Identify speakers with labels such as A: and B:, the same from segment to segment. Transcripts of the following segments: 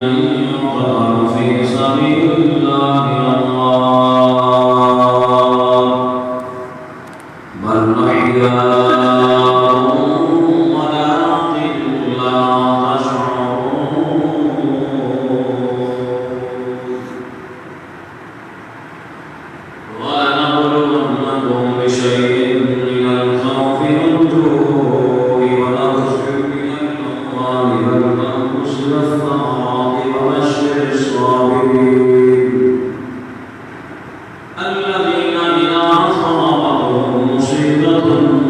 A: يقتل في سبيل الله بل أحياء ولكن لا تشعرون ولنبلونكم بشيء من الخوف والجوع ونقص من الأموال والأنفس والثمرات وبشر الصابرين الذين إذا أصابتهم مصيبة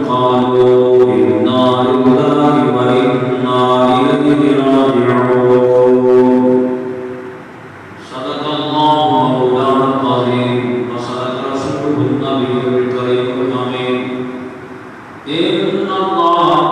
A: قالوا إنا لله وإنا إليه راجعون صدق الله مولانا العظيم وصدق رسوله النبي الكريم الأمين إن الله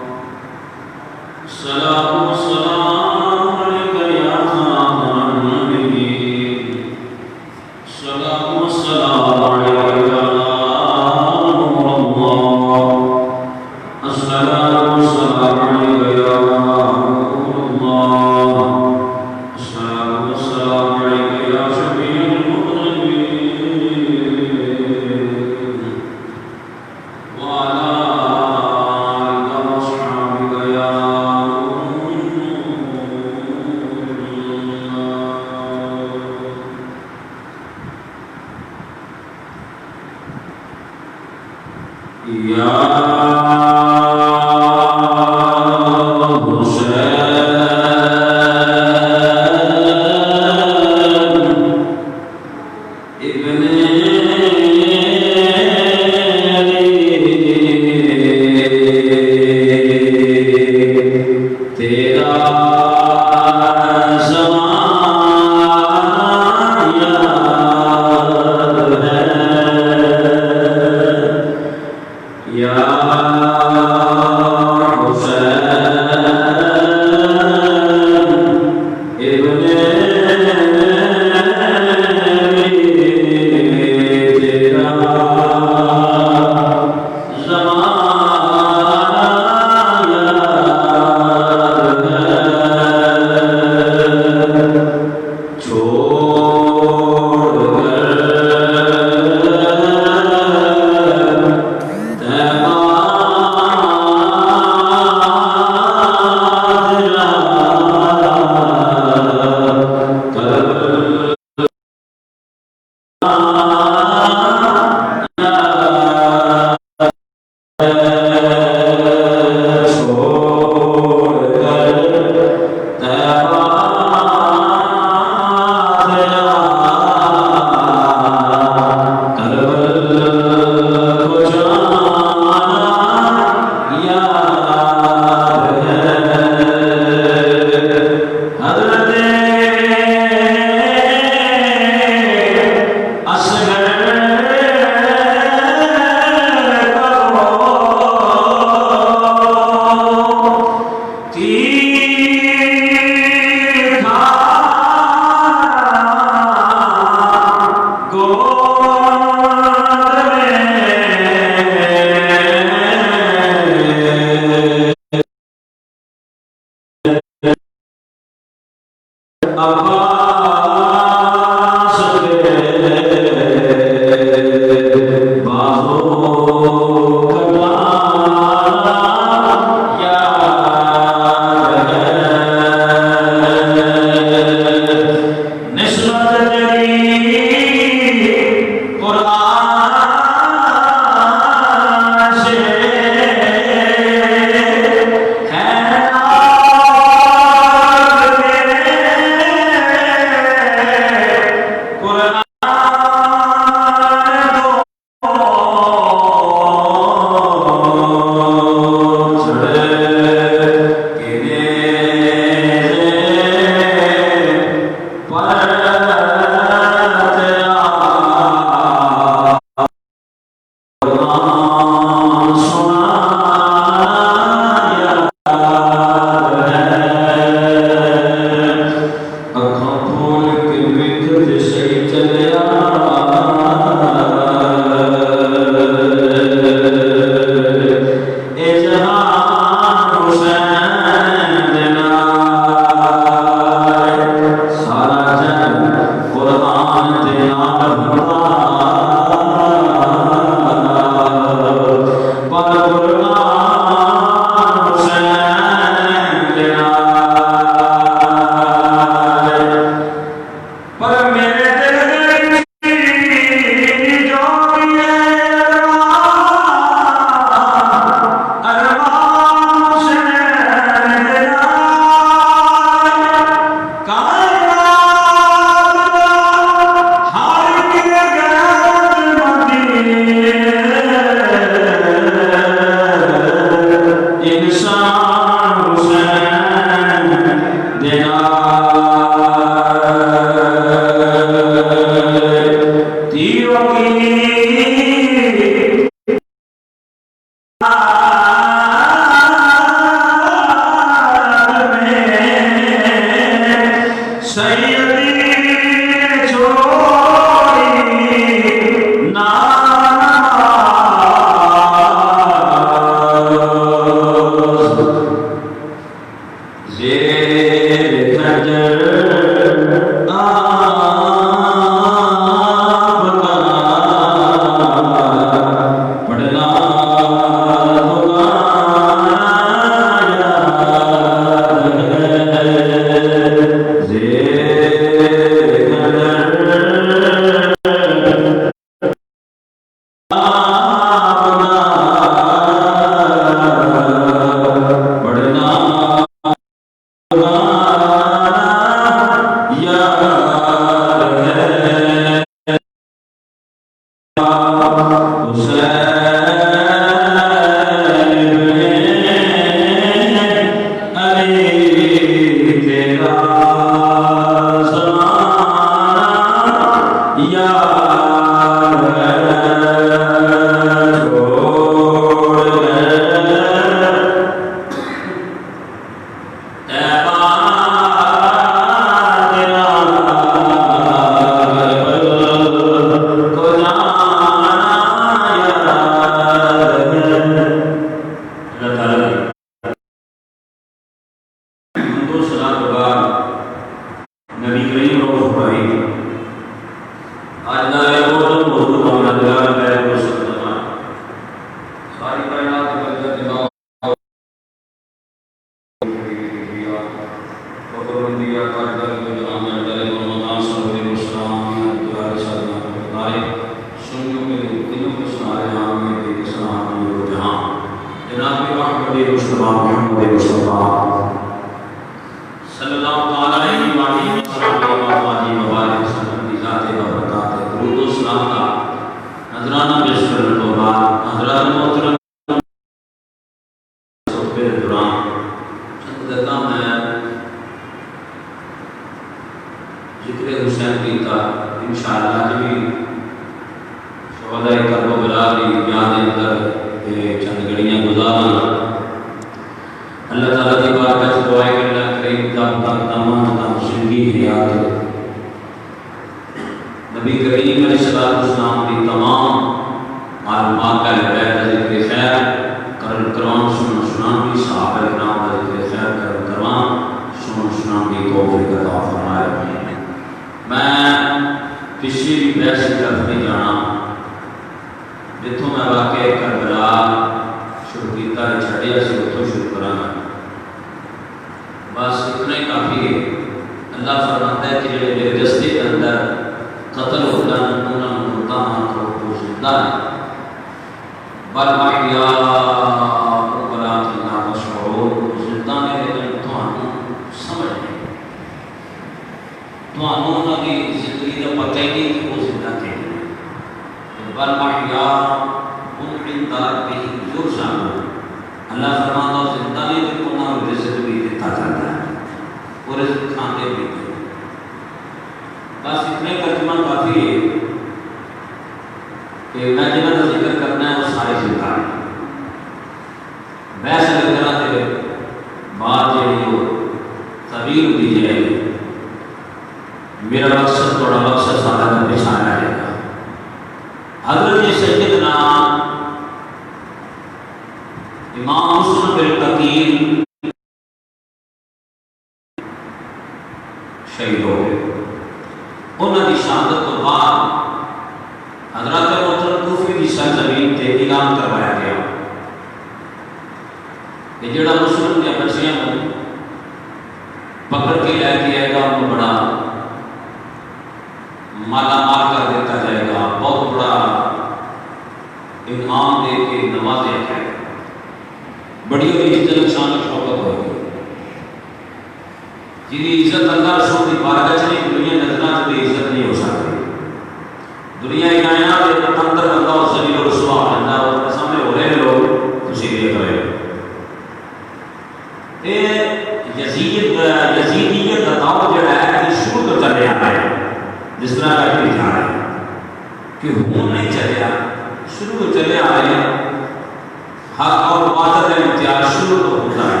A: حق اور باطل کا امتیاز شروع تو ہوتا ہے۔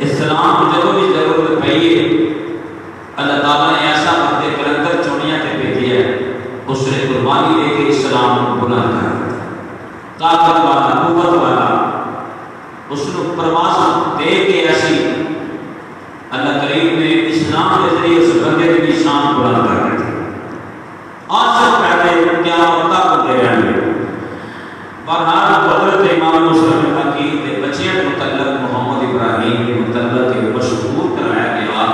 A: اسلام کو جدوں بھی ضرورت پئی ہے اللہ تعالیٰ نے ایسا بندے کلندر چونیاں تے بھیجی ہے، اس نے قربانی دے کے اسلام کو بلند کر دیا، طاقت والا قوت والا، اس نے پرواز دے کے ایسی اللہ کریم نے اسلام کے ذریعے اس بندے کی شان بلند کر دی۔ آج سے پہلے قیامت تک دے رہے ہیں۔ بہرحال حضرت امام مسلم حقیق کے بچے متعلق محمد ابراہیم کے متعلق مشہور کرایا گیا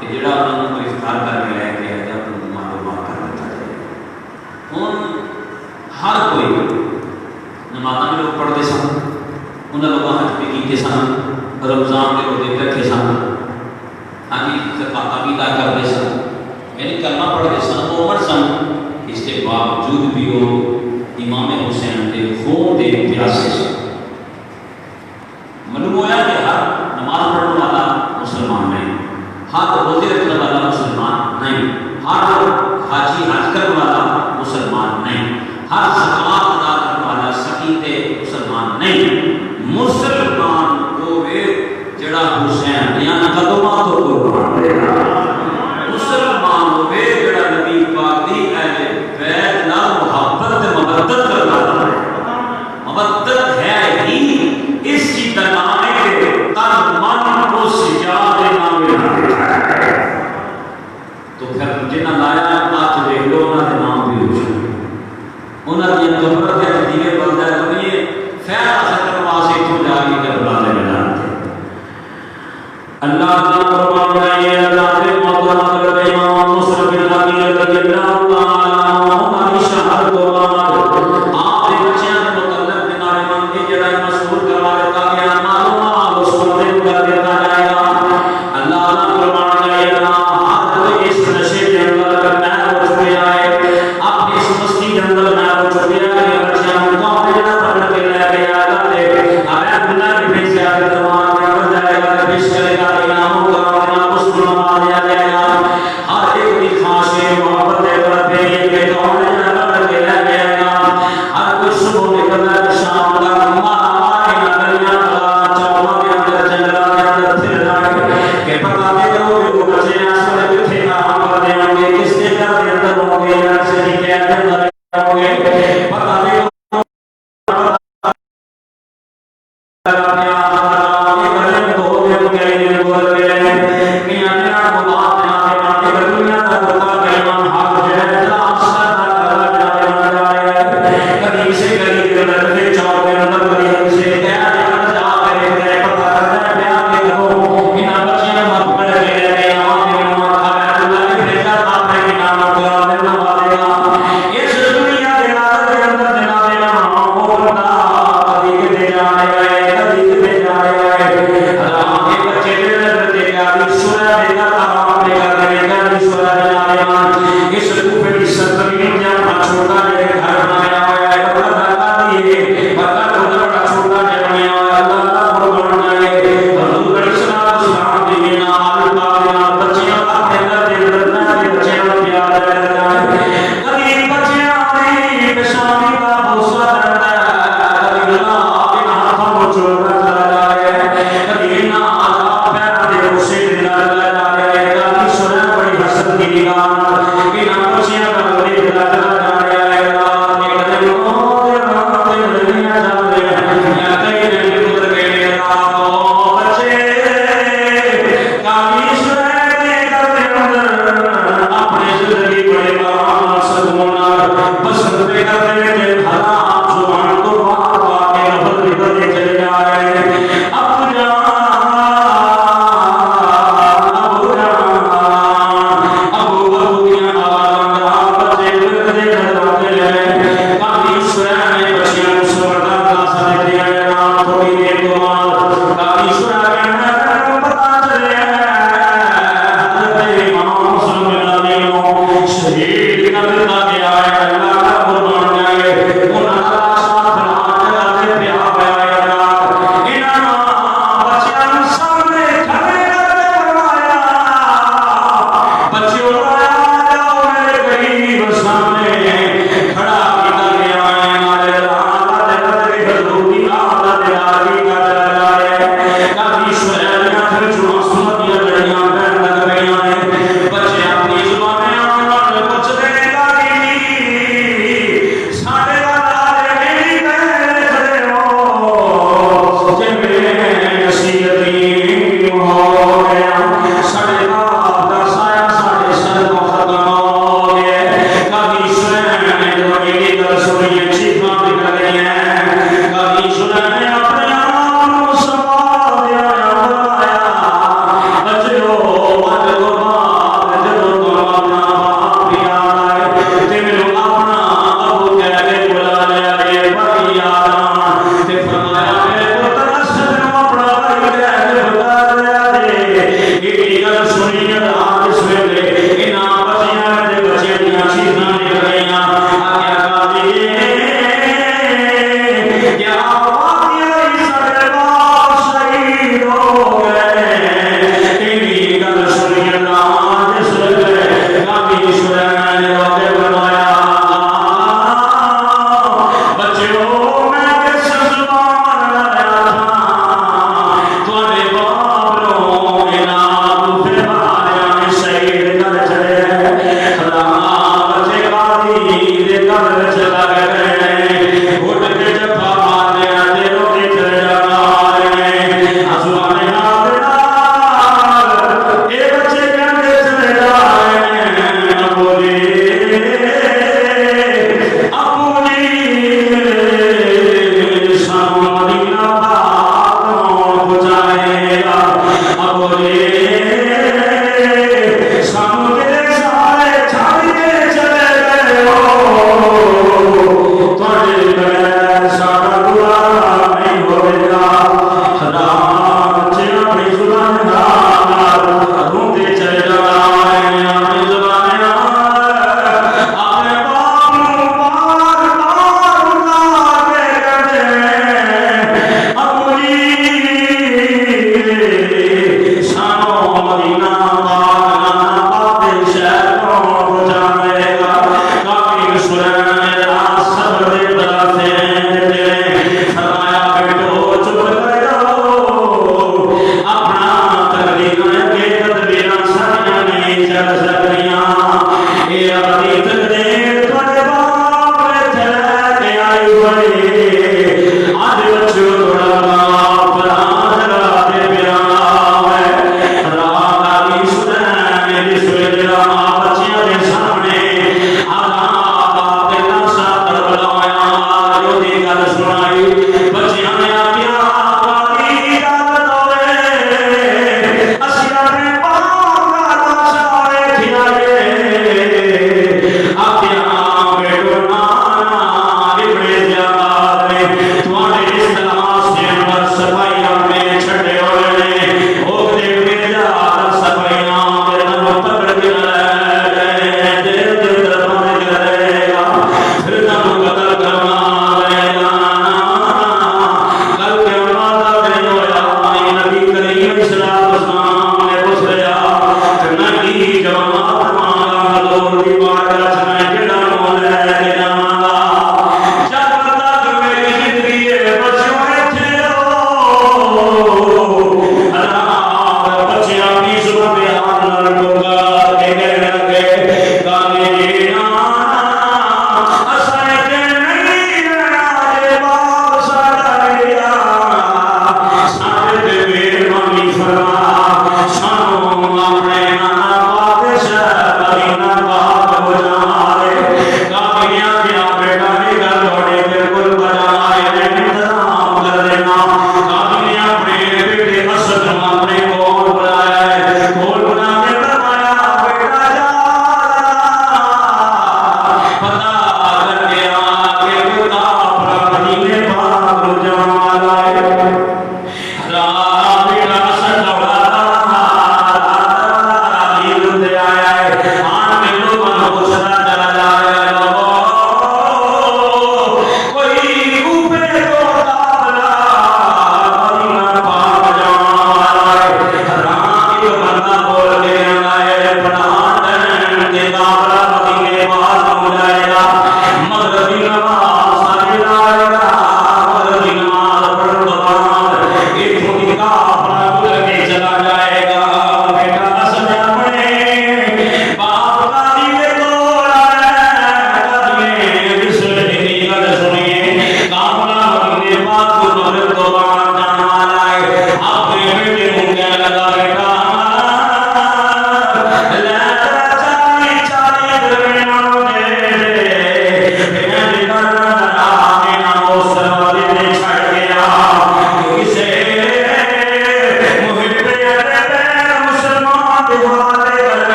A: کہ جڑا انہوں کو افطار کر کے لے کے آیا تو معلومات کر دیتا جائے۔ ہوں ہر کوئی نمازاں بھی لوگ پڑھتے سن، انہوں لوگ حج بھی کیتے سن، رمضان کے روزے رکھے سن، ہاں جی زکات بھی ادا کرتے سن، یعنی کلمہ پڑھتے سن، عمر سن، اس کے باوجود بھی وہ امام حسین کے خون دے پیاسے سے معلوم ہوا کہ ہر نماز پڑھنے والا مسلمان نہیں، ہر روزے رکھنے والا مسلمان نہیں، ہر حاجی حج کرنے والا مسلمان نہیں، ہر زکات ادا کرنے والا سکیتے مسلمان نہیں۔ مسلمان وہ جڑا حسین یا قدمات کو قربان دے گا، مسلمان وہ جڑا نبی پاک دی اہل بیت نال محبت تے مودت کرنا ہے۔ مودت ہے ہی اس کی نام ہے تن من کو سجاد نام ہے، تو پھر جنہاں لایا آج دیکھ لو انہاں دے نام بھی ہو جائے، انہاں دی قبر تے دیوے بلدا ہے خیر حاصل واسطے تو جا کے کربلا لے جاتے۔ اللہ تعالی فرمایا ہے اللہ کے محترم امام مسلم بن حقیق رضی اللہ تعالی عنہ شہادت بعد آپ کے بچیاں کے متعلق بنارے من کے جڑا مشہور کروا دیتا گیا معلومات اس کو کر دیتا جائے گا۔ اللہ تعالی فرمایا ہے ہر کوئی اس نشے کے اندر میں ہو چکا ہے، اپنی اس مستی کے اندر میں ہو چکا ہے، بچیاں کو جڑا پکڑ کے لے گیا ہے اب اللہ کے بھیج دیا دربار میں کر جائے گا، پیش کرے گا انعام کا اس کو نما دیا جائے گا۔ ہر ایک کی خواہش محبت کرتے ہیں کہ کون ہے پکڑ کے لے گیا گا، ہر کوئی صبح نکلنا ہے شام کا ہمارے نگریاں کا چاواں کے اندر جنگلوں کے اندر پھر رہے کہ پتا دے دو کہ وہ بچے آسمان کتنے کام کر دیں گے، کس کے گھر کے اندر ہوں گے یا کسی کے اندر ہوں گے، پتا دے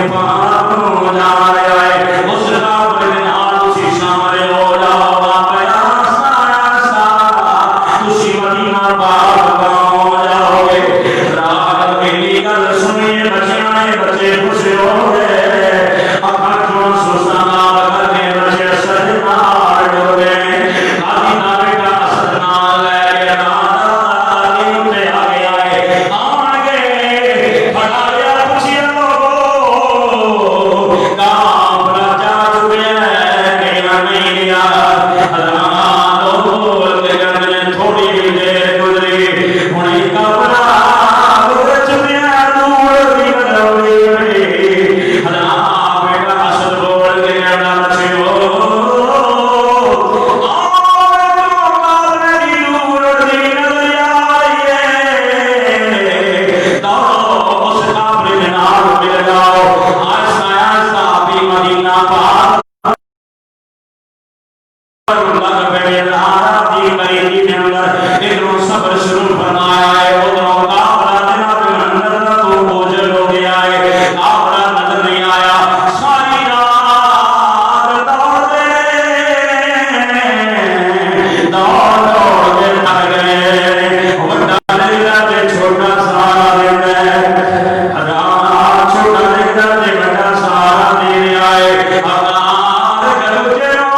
B: پاک نو جا رہا ہے اس قبر دے نال تسی شامل ہو جاؤ بابا سارا سارا تسی مدینہ پاک ہو جاؤ گے رات میری گل سنیے بچیاں نے بچے خوش ہو گئے اکھاں چوں سوساں نال کر کے بچے سجدہ ڈو گئے قاضی دا بیٹا اسد نال لے کے نال تے آ گیا ہے آن گے کھڑا گیا خوشی لوگو کام راجا چکیا ہے کہ نہیں لیا حضرات لوگ کے گندے تھوڑی دیر گزری ہن کپڑا گزر چکیا دور دی بدلوی پئی حضرات بیٹا اسد بول کے کہنا بچیو صبر شروع فرمایا ہے ادھروں کافلا جناب اندر تو بوجھل ہو گیا ہے کافلا نظر نہیں آیا ساری رات دوڑ دوڑ کے تھک گئے بڑا دلدا تے چھوٹا سہارا دیندا ہے ہزار چھوٹا دلدا تے بڑا سہارا دے رہا ہے ہزار کرو جنوں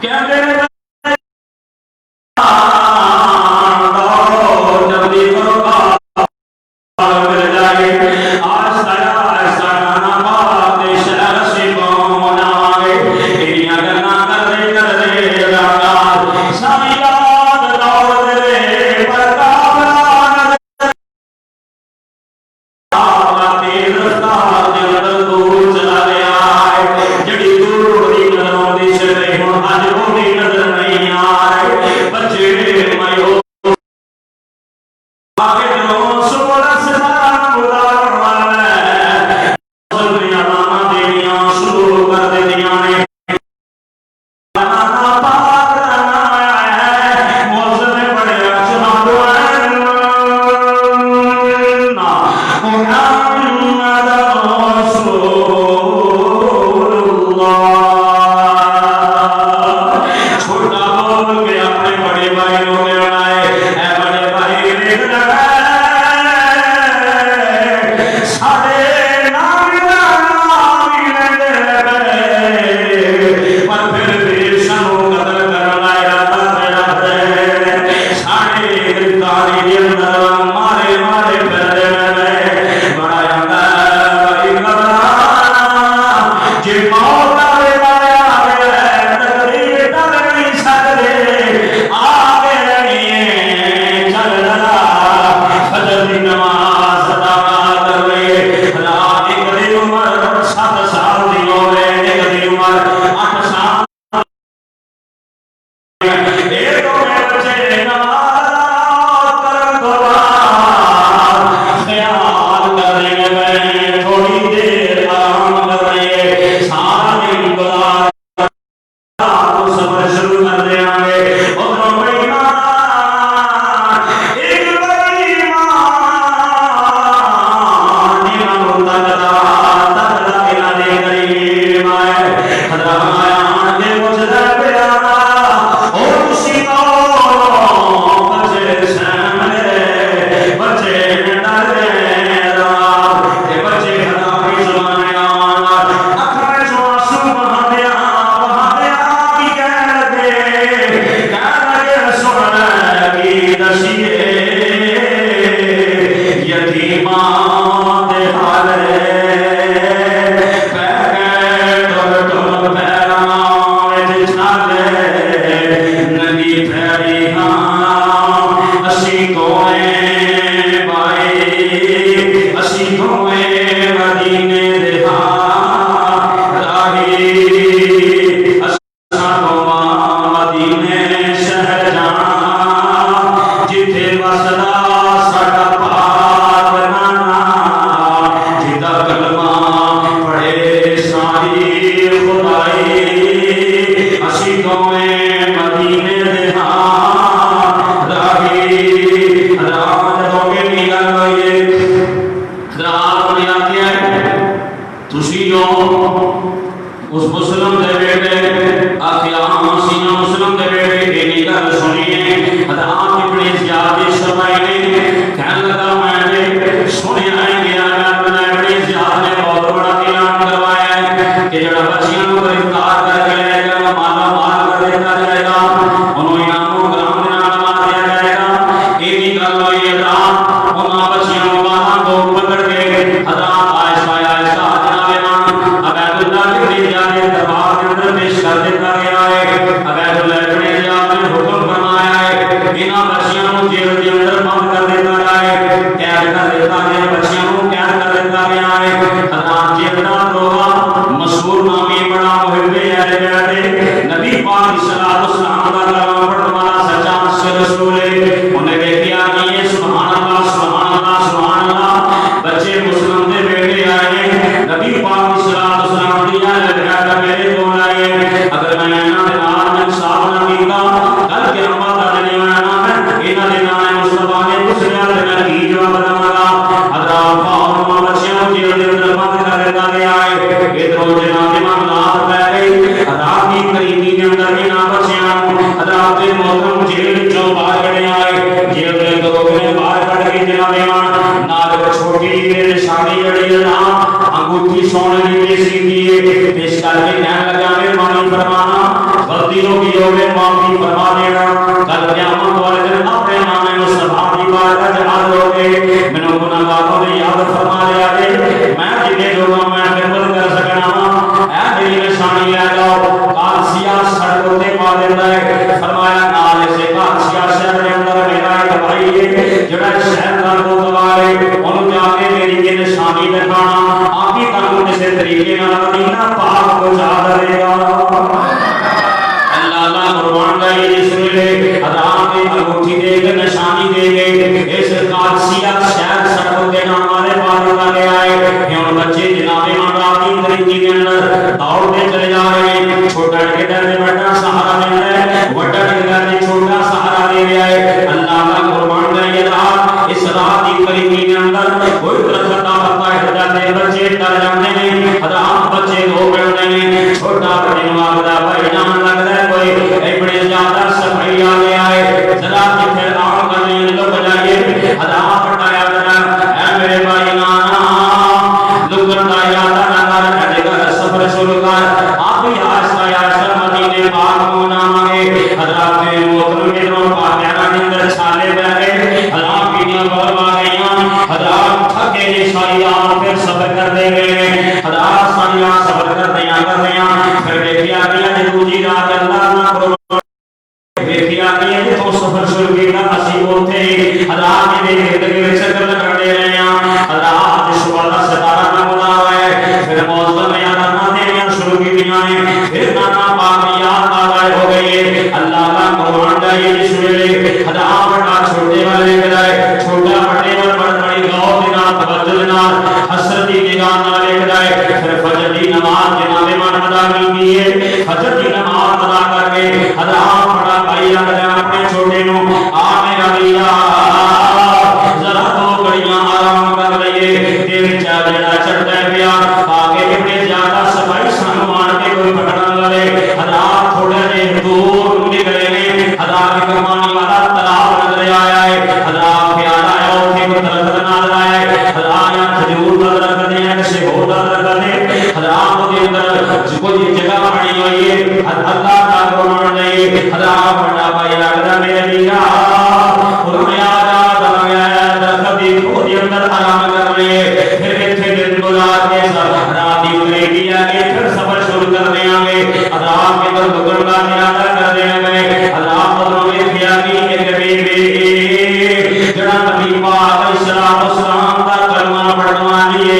B: کہندے نے
A: حضرات نے آ کے
B: تسی جو اس مسلم دے بیٹے آخیا مسیح مسلم دے بیٹے اینی گل سنیے حضرات ابن زیاد شرمائی نے کہنے لگا میں نے سنیا ہے گیا ابن زیاد نے بہت بڑا اعلان کروایا ہے کہ جڑا بچیاں کو گرفتار کر کے لے گا مالا مال کر دیتا جائے گا انہوں انعام و کرام کے نام نواز دیا جائے گا اینی گل ہوئی حضرات انہاں بچیاں کو باہر کو پکڑ کے حضرات عائشہ جناب امام عبید اللہ ابن زیاد دربار کے اندر پیش کر دیتا گیا ہے عبید اللہ ابن زیاد نے حکم فرمایا ہے انہاں بچیاں کو جیل کے اندر بند کر دیتا ہے قید کر دیتا ہے بچیاں کو قید کر دیتا گیا ہے حضرات جیلدار روحا مشہور نامی بڑا محب اہل بیت نبی پاک صلی اللہ علیہ وسلم کا کلمہ پڑھنے والا سچا سے رسول ہے انہیں دیکھا کہ یہ سبحان اللہ سبحان اللہ سبحان اللہ بچے مسلم دے بیٹے آئے ہیں نبی پاک صلی اللہ علیہ وسلم دیا لگا میرے کول آئے اگر میں انہاں دے نال انصاف نہ کیتا کل قیامت دا دن آنا ہے انہاں دے نال مصطفی نے پوچھیا تے میں کی جواب داں گا حضرات پاک بچیاں جیل دے اندر بند کر دیتا گیا ہے ادھر جناب امام رات پہ گئی رات کی قریبی کے اندر انہاں بچیاں حضرات دے محترم جیل چوں باہر کڑے آئے جیل دے اندر نے باہر کڑ کے جناب امام نال چھوٹی جی نشانی جڑی ہے نا انگوٹھی سونے دی دیسی دی پیش کر کے کہنے لگا مہربانی فرمانا غلطی ہوگی ہوگی معافی فرما دینا کل قیامت والے دن اپنے نام مصطفیٰ دی بارگاہ جہاز ہوگے مینوں گناہگاروں نے یاد فرما لیا کہ میں جتنے لوگوں میں خدمت کر سکنا اے میری نشانی لے جاؤ قادسیہ سڑکوں تے پا دیتا ہے فرمایا نال سے قادسیہ شہر کے اندر میرا ایک بھائی ہے جڑا شہر کا کوتوال ہے انہوں جا کے میری یہ نشانی دکھانا آپ ہی تانوں کسے طریقے نال مدینہ پاک پہنچا دے گا اللہ قربان گئی اس ویلے حضرات نے انگوٹھی دے کے نشانی دے گئے اس قادسیہ شہر سڑکوں کے نام والے پار ہوتا گیا ہے ہن بچے جناب امام کی طریقے کے اندر دوڑتے چلے جا رہے ہیں چھوٹا ٹکر نے بڑا سہارا دے رہا ہے بڑا ٹکر نے چھوٹا سہارا دے رہا ہے اللہ کا قربان گئی رات اس رات کی طریقے کے اندر کوئی درخت کا پتا ہٹ جاتے بچے ڈر جاتے ہیں حضرات بچے دو بڑھتے ہیں چھوٹا بڑے ماغدا بھائی جان لگتا ہے کوئی ایک بڑے زیادہ صفائی آ گیا ہے ذرا کتنے آن کرنے لوگ جائیے حضرات بٹایا ذرا اے میرے بھائی نانا لکن کا یادہ نگر کھڑے کر سفر شروع کر آپ ہی آستا یاسر مدینے پاک مونا مانگے حضرات نے محترم مدروں پاکیانا اندر چھالے بیٹھے حضرات پیڑیاں بھروا گئیاں حضرات تھکے جی ساری آن پھر صبر کر دے گئے حضرات ساری آن صبر کر دیا پھر دیکھیا گیا جی دوجی رات اللہ نہ کرو دیکھیا گیا جی تو سفر شروع کیتا اسی ہوتے حضرات نے زندگی میں چکر لگا دے رہے ہیں حضرات صبح کا ستارہ نہ بنا ہوا ہے پھر موسم میں یاد نہ دینا شروع کی دنیا ہے پھر نانا پاک یاد آئے ہو گئی اللہ کا قرآن جائے جس ویلے حضرات بڑا چھوٹے والے گرائے چھوٹا بڑے والے بڑی غور دینا توجہ دینا حسرتی نگاہ نہ لے گرائے پھر فجر دی نماز جناب مان ادا کی ہے فجر دی نماز ادا کر کے حضرات بڑا بھائی لگا اپنے چھوٹے نو آ میرا بھیا ذرا دو گھڑیاں آرام کر لئیے دل چاہ جڑا چڑھتا ہے پیا آگے اتنے زیادہ صفائی سانو مان کے کوئی پکڑنا لے حضرات تھوڑے نے دور نکلے نے حضرات کی کمانی والا تالاب نظر آیا ہے حضرات پیارا ہے اور پھر درخت نظر آیا ہے حضرات یہاں کھجور کا درخت ہے کسی اور کا درخت ہے حضرات کے اندر کوئی جگہ بنی ہوئی ہے اللہ کا قرآن نہیں حضرات بڑا بھائی لگتا میرے لیا انہوں نے آزاد آیا درخت دی خود اندر آرام کر رہے ہیں پھر اتنے دن گزار کے رات کی قریبی آگے پھر سفر شروع کر دیں گے حضرات کے اندر دکن کا ارادہ کر دیں گے حضرات بدروں نے کیا کہ ایک بیبی جڑا نبی پاک علیہ السلام کا کلمہ پڑھوا لیے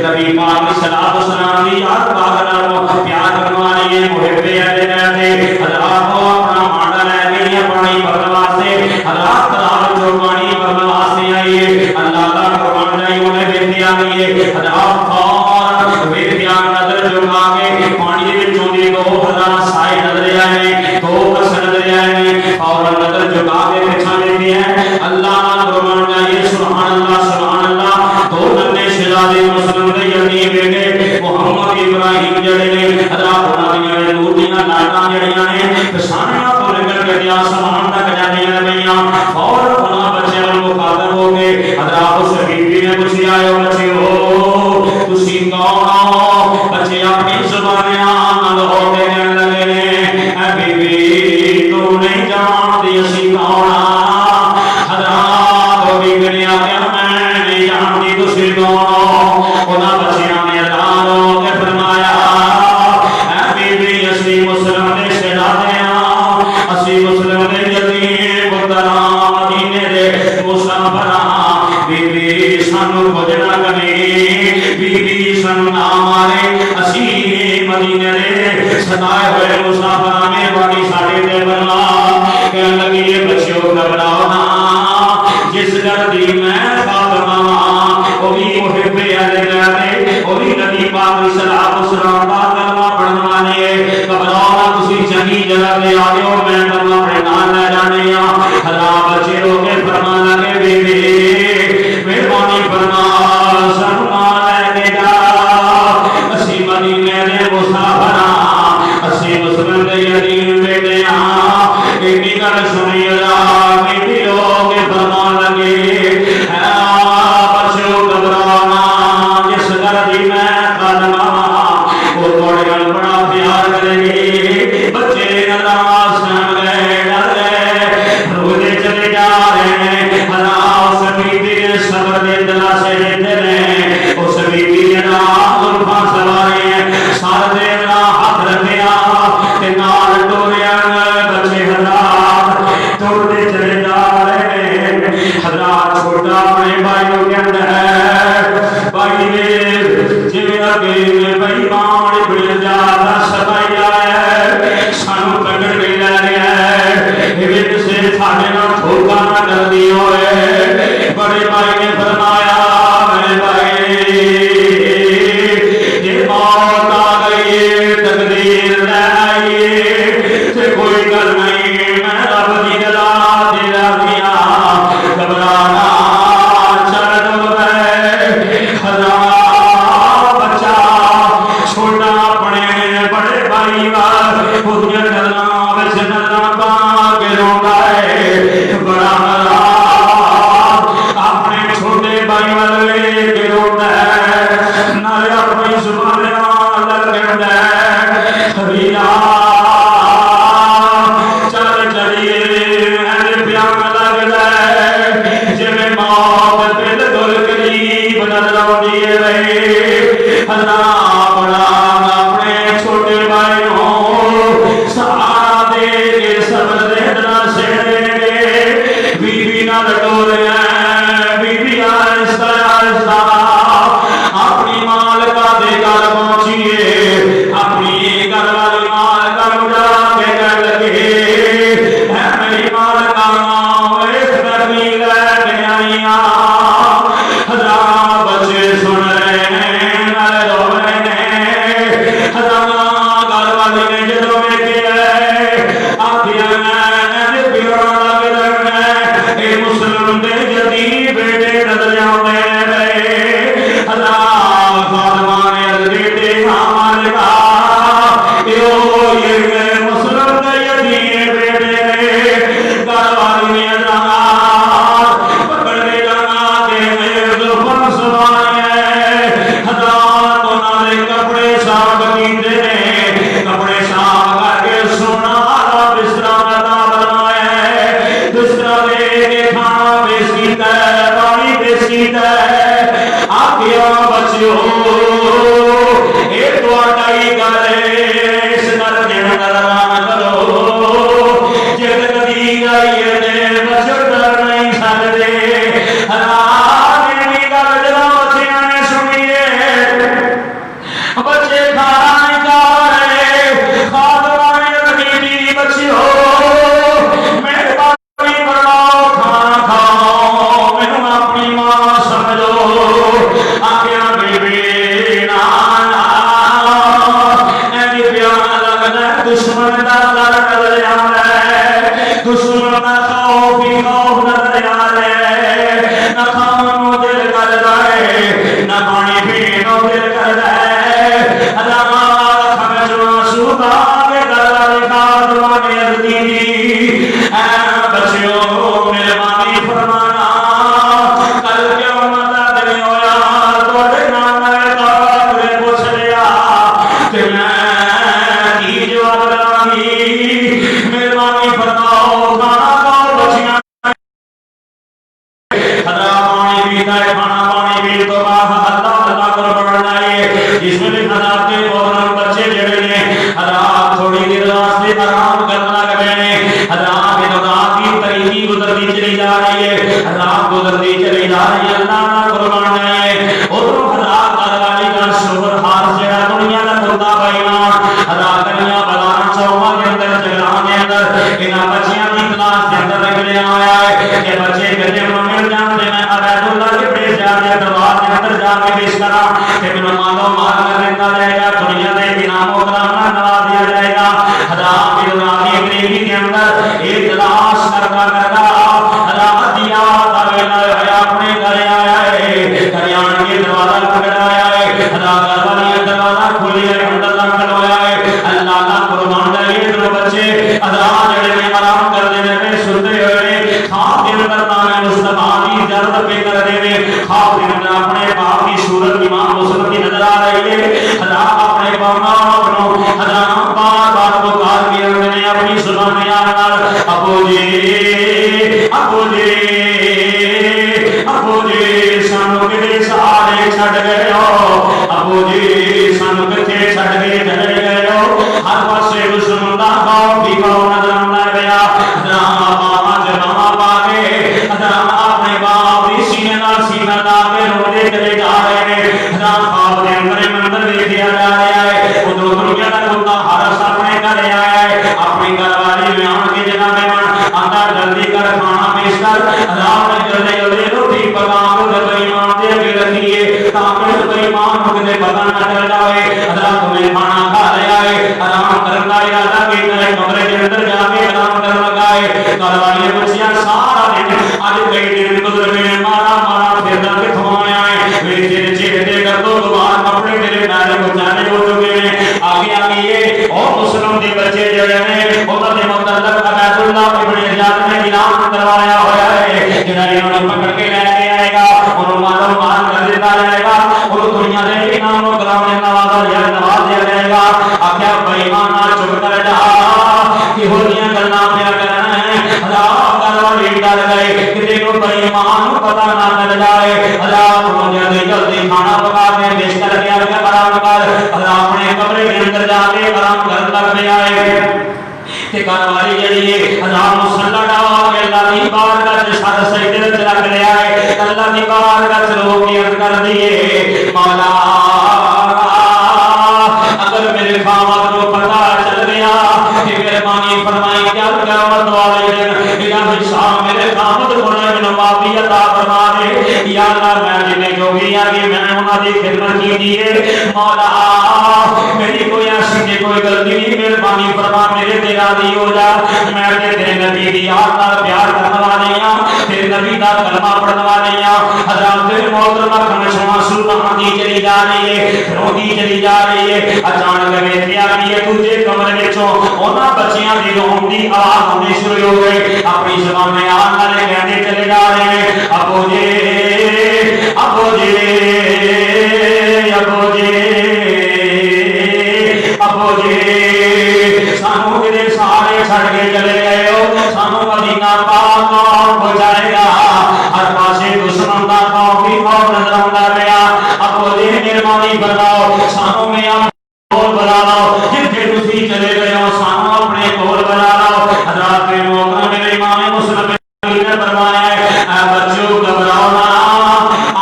B: نبی پاک علیہ السلام کی یاد پاک نال پیار کروا لیے محب اہل بیت حضرات کو اپنا مانڈا لے کے پانی بھرنے واسطے حضرات تالاب جو پانی بھرنے واسطے آئیے اللہ کا قرآن نہیں انہیں بندیا لیے حضرات فور بندیا نظر جھکا کے پانی دے وچوں دی دو حضرات سائے نظر آئے دو بس نظر آئے اور نظر جھکا کے پچھا دیتے ہیں اللہ کا قرآن نہیں سبحان اللہ دو ننے شہزادے مسلم دے یتیم بیٹے سننا مارے اسی مدینے دے سدائے ہوئے مسافر میں بڑی ساڑے دے بنوا کہنے لگی بچوں گھبراؤ نا جس گھر دی میں فاطمہ وہ بھی محب علی دے وہ بھی نبی پاک صلاح والسلام کا کلمہ پڑھنے والے گھبراؤ نا تسی چنگی جگہ دے آئے میں کلمہ پڑھنا لے جانے اللہ بچے روکے فرمانا کے بیٹے مہربانی فرما سنما لے کے جا اسی مدینے دے مسافراں اسی مسلم دے یتیم بیٹے ایڈی گل سنی میری لوگ فرمان لگے بچو گھبرانا جس گھر دی میں خادمہ وہ تھوڑے گل بڑا پیار کرے گی بچے ناراض ہو گئے ڈر گئے روتے چلے جا رہے ہیں اس بیٹی نے صبر دے دلاسے دیتے رہے اس بیٹی نے زلفاں سوارے ہیں سر دے ہاتھ رکھیا تے نال ٹوریا بچے حضرات ٹورتے چلے جا رہے ہیں حضرات چھوٹا اپنے بھائیوں کے اندر ہے بھائی نے جی اگے بھائی ماں بڑی زیادہ سبائی ہے سانو پکڑ کے لے گیا ہے سے ساڑھے نہ دھوکا نہ کر دی ہوئے بڑے بھائی نے فرمایا میرے بھائی یہ موت آ گئی تقدیر لے آئیے سے کوئی گل نہیں میں رب دی گلا دلا دیا گھبرانا چل دو گئے ہزار بچہ چھوٹا اپنے بڑے بھائی وال خودیاں گلاں وچ گلاں پا کے روتا ہے بڑا اپنے چھوٹے بھائی والے کے روتا ہے نالے اپنی زبان لگ ہے خبیرہ چل چلیے پیام لگ ہے جی موت بالکل قریب نظر آتی رہے اللہ بڑا اپنے چھوٹے بھائیوں سہارا دے کے صبر دے دلا سے بی بی نہ لٹو رہے ہیں بی بی آہستہ آہستہ اپنی مالکہ دے گھر پہنچیے اپنی گھر والی مالکہ اٹھا کے کہنے لگے اے میری مالکہ ایک گرمی لے کے آئی ہزار بچے سن رہے ہیں نہ رو رہے ہیں ہزار گھر والی نے جدوں میں کیا آخیا میں پیڑا لگ رہا اے مسلم دے جدی بیٹے نظر آتے رہے اللہ فاطمہ نے بیٹے مالکہ یہ مسلم دے جدی بیٹے گھر والی نے پکڑ کے جانا کہ میرے زلفاں سوائے ہزار تو نالے کپڑے صاف کیتے ہیں کپڑے صاف کر کے سونا والا بستر عطا فرمایا بستر دے کے کھانا پیش کیتا ہے پانی پیش کیتا ہے آخیا بچیو یہ تہاڈا ہی گھر ہے اس گھر دے اندر نہ کرو جے کدی آئیے تے بچو ڈر نہیں سکدے بچے کھانا نہیں کھا رہے خاتمہ نے بچی ہو مہربانی فرماؤ کھانا کھاؤ مینوں اپنی ماں سمجھو آخیا بیبی نانا ایسے پیار لگتا ہے دشمن کا ڈر نظر آتا ہے دشمن کا خوف ہی خوف نظر آتا ہے نہ کھانو دل کرتا ہے نہ پانی پینے دل کرتا ہے بچیوں مہربانی فرمانا کل قیامت دا دن ہویا تواڈے نام دا پوچھ لیا کہ میں کی جواب داں مہربانی فرماؤ کھانا کھاؤ بچیاں پانی پیتا ہے کھانا پانی پی تو بعد اللہ کر پڑھنا ہے اس میں حضرات کے فوراً بچے جڑے نے حضرات تھوڑی دیر واسطے آرام کرنا لگ پے نے حضرات کے رات کی تاریخی گزرتی چلی جا رہی ہے رات گزرتی چلی جا رہی ہے اللہ کا قربان ہے اور حضرات گھر والی کا کہ میں مالو مال کر دیتا جائے گا دنیا دے انعام و کرام نال نواز دیا جائے گا حضرات کی رضائی قریبی کے اندر ایک تلاش کرتا حضرات دیا تاویلا ہے اپنے گھر آیا ہے کریان کے دروازہ کھڑایا ہے حضرات گھر والی دروازہ کھلی ہے اندر داخل ہوا ہے اللہ کا قربان جائے دو بچے حضرات جڑے میں آرام کر دے میں سنتے ہوئے خواب کے اندر نام مصطفیٰ کی زیارت پہ کر دے میں خواب کے اندر اپنے باپ کی صورت امام مسلم کی نظر آ رہی ہے حضرات اپنے باپ کو حضرات بار بار پکار کے اندر نے اپنی زبان میں آنا ابو جی ابو جی ابو جی سانو کتے سارے چھڑ گئے ہو ابو جی سانو کتے چھڑ کے چلے گئے ہو ہر پاسے دشمن دا خوف بھی نظر آتا گیا ڈرامہ جمع پا کے اپنے باپ کی سینے نال سینہ لا کے روتے چلے جا رہے ہیں خواب کے اندر منظر دیکھا جا رہا ہے ادھر دنیا کا کتا ہر اپنے گھر آیا ہے اپنی گھر والی میں آن کے جناب من آتا جلدی کر کھانا پیش کر اللہ نے جلدی جلدی روٹی پکا کر ایمان دے کے رکھیے تاکہ ایمان کو دے پتہ نہ چل جائے اللہ تمہیں کھانا کھا رہا ہے آرام کرنا ارادہ کے کرے کمرے کے اندر جا کے آرام کرنے لگا ہے گھر والی بچیاں سارا دن آج کئی دن گزر گئے مارا مارا پھر کے تھمایا ہے میرے تیرے چہرے کر دو دوبارہ کپڑے تیرے نارے کو جانے ہو چکے ہیں آگے آگے یہ اور مسلم کے بچے جڑے ہیں انہوں نے متعلق عبید اللہ ابن زیاد نے اعلان کروایا ہوا ہے جنہاں انہوں نے پکڑ کے لے کے آئے گا انہوں مالو مال کر دیتا جائے گا اور دنیا دے انعام و کرام نے نواز دیا جائے گا آخیا بے ایمانا چپ کر جا کہ ہولیاں گلاں پیا کرنا ہے حضرات گھر والی ڈر گئے کہ تینوں بے ایمان پتہ نہ چل جائے حضرات جلدی جلدی کھانا پکا کے پیش کر کے آرام کر حضرات اپنے کمرے کے اندر جا کے آرام کر لگ آئے کہ گھر والی جڑی ہے حضرات مصلی ڈال کے اللہ کی بارگاہ وچ سر سجدے وچ رکھ لیا ہے اللہ کی بارگاہ وچ رو کے عرض کر دیے مولا اگر میرے خامد کو پتہ چل گیا کہ مہربانی فرمائی کیا قیامت والے دن میرا حساب میرے خامد کو نہ معافی عطا فرما دے یا اللہ میں جنہیں جو بھی آگے میں انہاں دی خدمت کی دیے مولا میری کوئی ایسی کوئی غلطی نہیں مہربانی فرما میرے تے راضی ہو جا میں تیرے نبی دی یاد نال پیار کرنے والی ہاں تیرے نبی دا کلمہ پڑھنے والی ہاں حضرات تیرے محترمہ کھنشواں سلطان دی چلی جا رہی ہے روتی چلی جا رہی ہے اچانک ویکھیا کہ یہ دوجے کمرے وچوں انہاں بچیاں دی رون دی آواز ہونی شروع ہو گئی اپنی زبان میں آن والے کہتے چلے جا رہے ہیں ابو جی ابو جی ابو جی ابو جی سانو کدے سارے چھڑ کے چلے گئے ہو سانو مدینہ پاک کون پہنچائے گا ہر پاسے دشمن دا خوف ہی خوف نظر آتا رہا ابو جی مہربانی فرماؤ سانو میں کول بنا لاؤ جتھے تسی چلے گئے ہو سانو اپنے کول بنا لاؤ حضرات کے محترم میرے امام مسلم نے فرمایا ہے اے بچو گھبراؤ نہ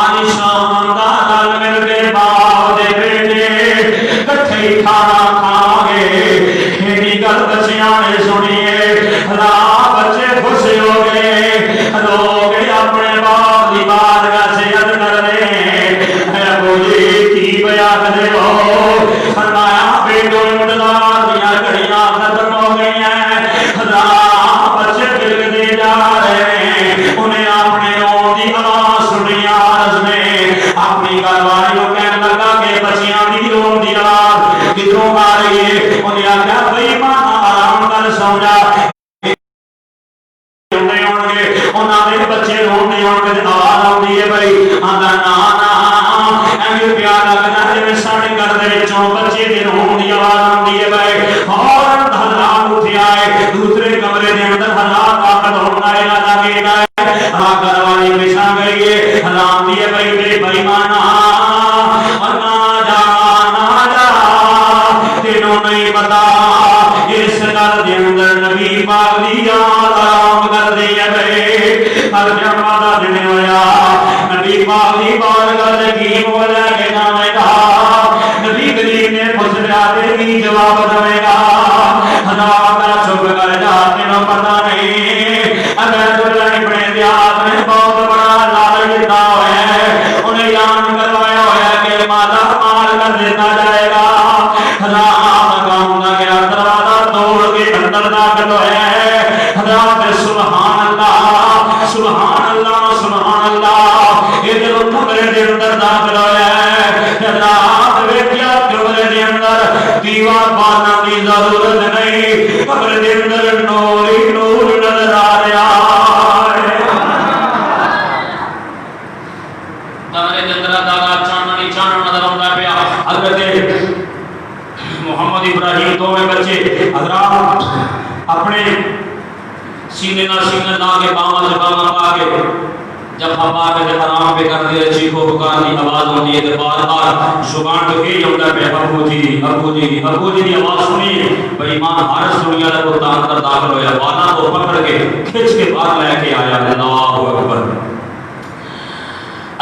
B: آج شام دا رل مل کے باپ دے بیٹے کٹھے کھانا کھا گے ایڈی گل بچیاں نے سنی ہے بچے خوش ہو گئے رو گئے اپنے باپ دی بارگاہ سے عرض کر رہے ابو جی کی بیان دے ہو فرمایا بیٹو انتظار دیا گھڑیاں ختم ہو گئی ہیں بچے دل دے جا رہے ہیں انہیں اپنے رون دی آواز سنی عرض میں اپنی گھر والی کو کہنے لگا کہ بچیاں دی رون دی آواز کدھروں آ رہی ہے انہیں آخیا بھائی ماں آرام کر سو جا انہاں دے بچے رونے ہون تے آواز آندی ہے بھائی آندا نا ایویں پیار لگدا جویں ساڈے گھر دے وچوں بچے دے رون دی آواز آندی ہے بھائی فوراً حضرات اٹھیا ہے دوسرے کمرے دے اندر حضرات داخل ہونا ارادہ کیتا ہے گھر والی بچھا گئی ہے حرام دی ہے بھائی میرے بھائی مانا نا جا تینوں نہیں پتا اس گھر دے اندر نبی پاک دی یاد آرام کر دی ہے بھائی ہر جمعہ دا دن ہویا نبی پاک دی بارگاہ تے کی بول کے جاوے گا نبی کریم نے پوچھ لیا تے کی جواب دے گا حضرات کا چپ کر جا تینوں پتہ نہیں اگر دلہن بنے دیات نے بہت بڑا لالچ دیتا ہے انہیں اعلان کروایا ہوا ہے کہ ماتا کر دیتا جائے گا. حضرات کہوں گا دروازہ توڑ کے اندر داخل ہوئے. حضرات سبحان اللہ سبحان اللہ سبحان اللہ. یہ جو کمرے کے اندر داخل ہوئے حضرات ویکھیا کمرے کے اندر دیوار پانا کی ضرورت نہیں. کمرے کے اندر نور ہی نور نظر آ رہا ہے. کمرے کے اندر دادا چاننی چانن نظر آتا پیا. حضرت محمد ابراہیم دو میں بچے حضرات اپنے سینے نہ سینے لا کے باواں سے باواں پا کے جب پا کے حرام پہ کر دیا چیخو پکار کی آواز ہوتی ہے تو بار بار زبان تو یہی ہوتا ہے ابو جی ابو جی ابو جی کی آواز سنی. بھائی ماں ہر دنیا کا پتا اندر داخل ہویا والا کو پکڑ کے کھچ کے باہر لے کے آیا. اللہ اکبر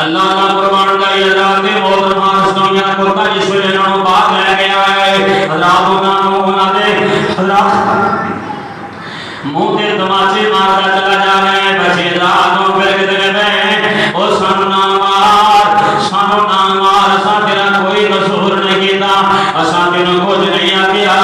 B: اللہ کا قربان کا یہ حضرات موت ہر دنیا کو پتا جس وجہ انہوں باہر لے کے آیا ہے. حضرات انہوں نے حضرات منہ تے تماچے مارتا چلا جا رہے ہیں. بچے راتوں پھر کتنے میں او سانو نہ مار اساں تیرا کوئی قصور نہیں کیتا اساں تینوں کچھ نہیں آکھیا.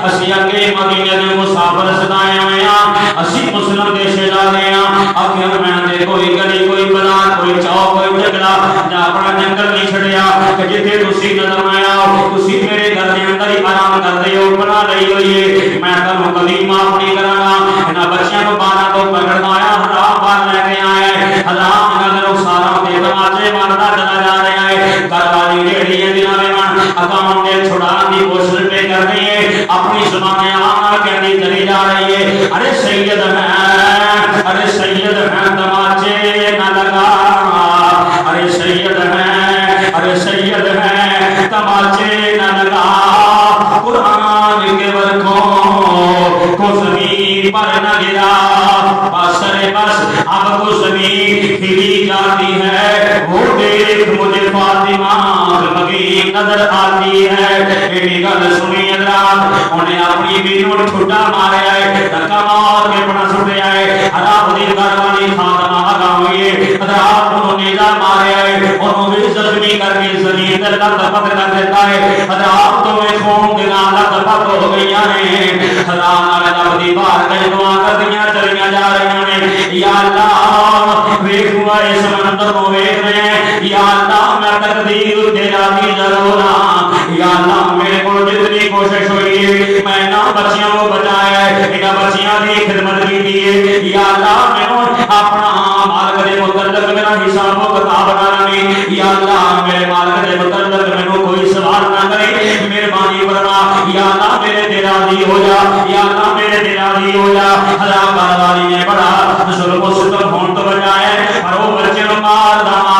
B: اسی اگے مدینے دے مسافر سدائے ہوئے ہاں اسی مسلم دے شہزادے ہاں. آخر میں دے کوئی گلی کوئی بازار کوئی چوک کوئی جھگڑا جا اپنا جنگل نہیں چھڑیا کہ جتھے تسی نظر آیا تسی میرے گھر دے اندر ہی آرام کردے ہو بنا لئی ہوئی ہے. میں تانوں کبھی معاف نہیں کراں. انہاں بچیاں کو باہر تو پکڑنا آیا حرام باہر لے کے آیا ہے. حرام نظر سارا دے تماچے مارتا چلا جا رہا ہے. گھر والی ریڑھی ہے دنوں میں اکاؤنٹ دے چھڑانے کی کوشش پہ کر رہی ہے. اپنی زبان آنا کہنی چلی جا رہی ہے. ارے سید ہے ارے سید ہے تماچے نہ لگا. ارے سید ہے ارے سید ہے تماچے نہ لگا. قرآن کے ورقوں کو زمین پر نہ گرا. بس اب کو زمین ہلی جاتی ہے. وہ دیکھ مجھے فاطمہ مگی نظر آتی ہے. ایڈی گل سنی حضرات انہیں اپنی بیوی ٹھڈا ماریا ہے دھکا مار کے بڑا سٹیا ہے. حضرات دی گھر والی فاطمہ آگا ہوئی ہے. حضرات انہوں نے جا ماریا ہے انہوں بھی زخمی کر کے زمین در لت پت کر دیتا ہے. حضرات تو میں خون کے نال لت پت ہو گئی ہیں. حضرات نال رب دی بار کئی دعا کردیاں چلیاں جا رہی ہیں. یا اللہ ویکھ ہوا اس منظر کو ویکھ رہے ہیں. یا اللہ میں تقدیر تیرا بھی ضرور ہاں. یا اللہ میرے کو جتنی کوشش ہوئی ہے میں نہ بچیاں کو بچایا ہے انہاں بچیاں کی خدمت کی ہے. یا اللہ میں اپنا مالک دے متعلق میرا حساب و کتاب بنا نہیں. یا اللہ میرے مالک دے متعلق میں کوئی سوال نہ کرے. مہربانی فرما یا اللہ میرے تے راضی ہو جا. یا اللہ میرے تے راضی ہو جا. حضرات والی نے بڑا ظلم و ستم ہون تو بچایا ہے پر وہ بچے نو مار رہا.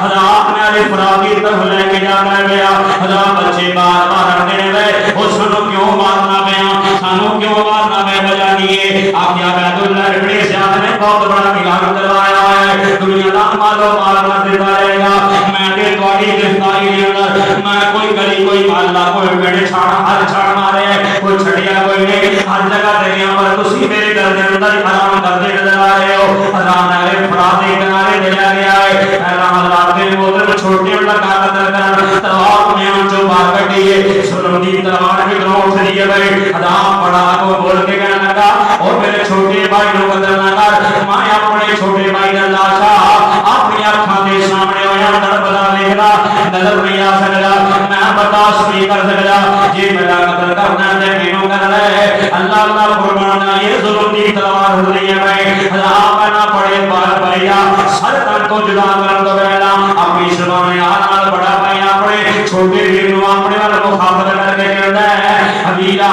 B: حضرات نے علی فراق کی طرف لے کے جا کر گیا. حضرات بچے بار بار رکھنے گئے وہ سانو کیوں مارنا پیا سانو کیوں مارنا پیا بجا دیے. آخیا بیت اللہ ابن زیاد نے بہت بڑا اعلان کروایا ہے دنیا کا مالو مال کر دیتا رہے گا. میں نے تھوڑی گرفتاری کے اندر میں کوئی گلی کوئی محلہ کوئی پیڑ چھاڑ ہر چھاڑ مارے کوئی چھڑیا کوئی نہیں. ہر جگہ دنیا پر تسی میرے گھر کے اندر حرام کرتے نظر آ رہے ہو. حرام نہر فرات کے کنارے دیا گیا ہے. حرام حضرات کے موت چھوٹے بڑا قتل کر تلوار میں جو بار کٹی ہے سنوں دی تلوار بھی گراؤں سے دیے گئے. حرام بڑا کو بول کے کہنے لگا اور میرے چھوٹے بھائی کو قتل نہ کر. میں اپنے چھوٹے بھائی کا لاشا اپنی آنکھوں کے سامنے ہویا تڑپتا دیکھ رہا نظر نہیں آ سکتا. میں برداشت نہیں کر سکتا. جی میرا قتل کرنا ہے مینوں کر رہے اللہ اللہ قربان یہ ظلم دی تلوار ہو رہی ہے. میں حضرات نہ پڑے بار بھیا سر تک کو جدا کر دو پہلا اپنی زبان آنال بڑا بھائی اپنے چھوٹے بھیڑوں اپنے والے مخاطب کر کے کہتا ہے حبیرہ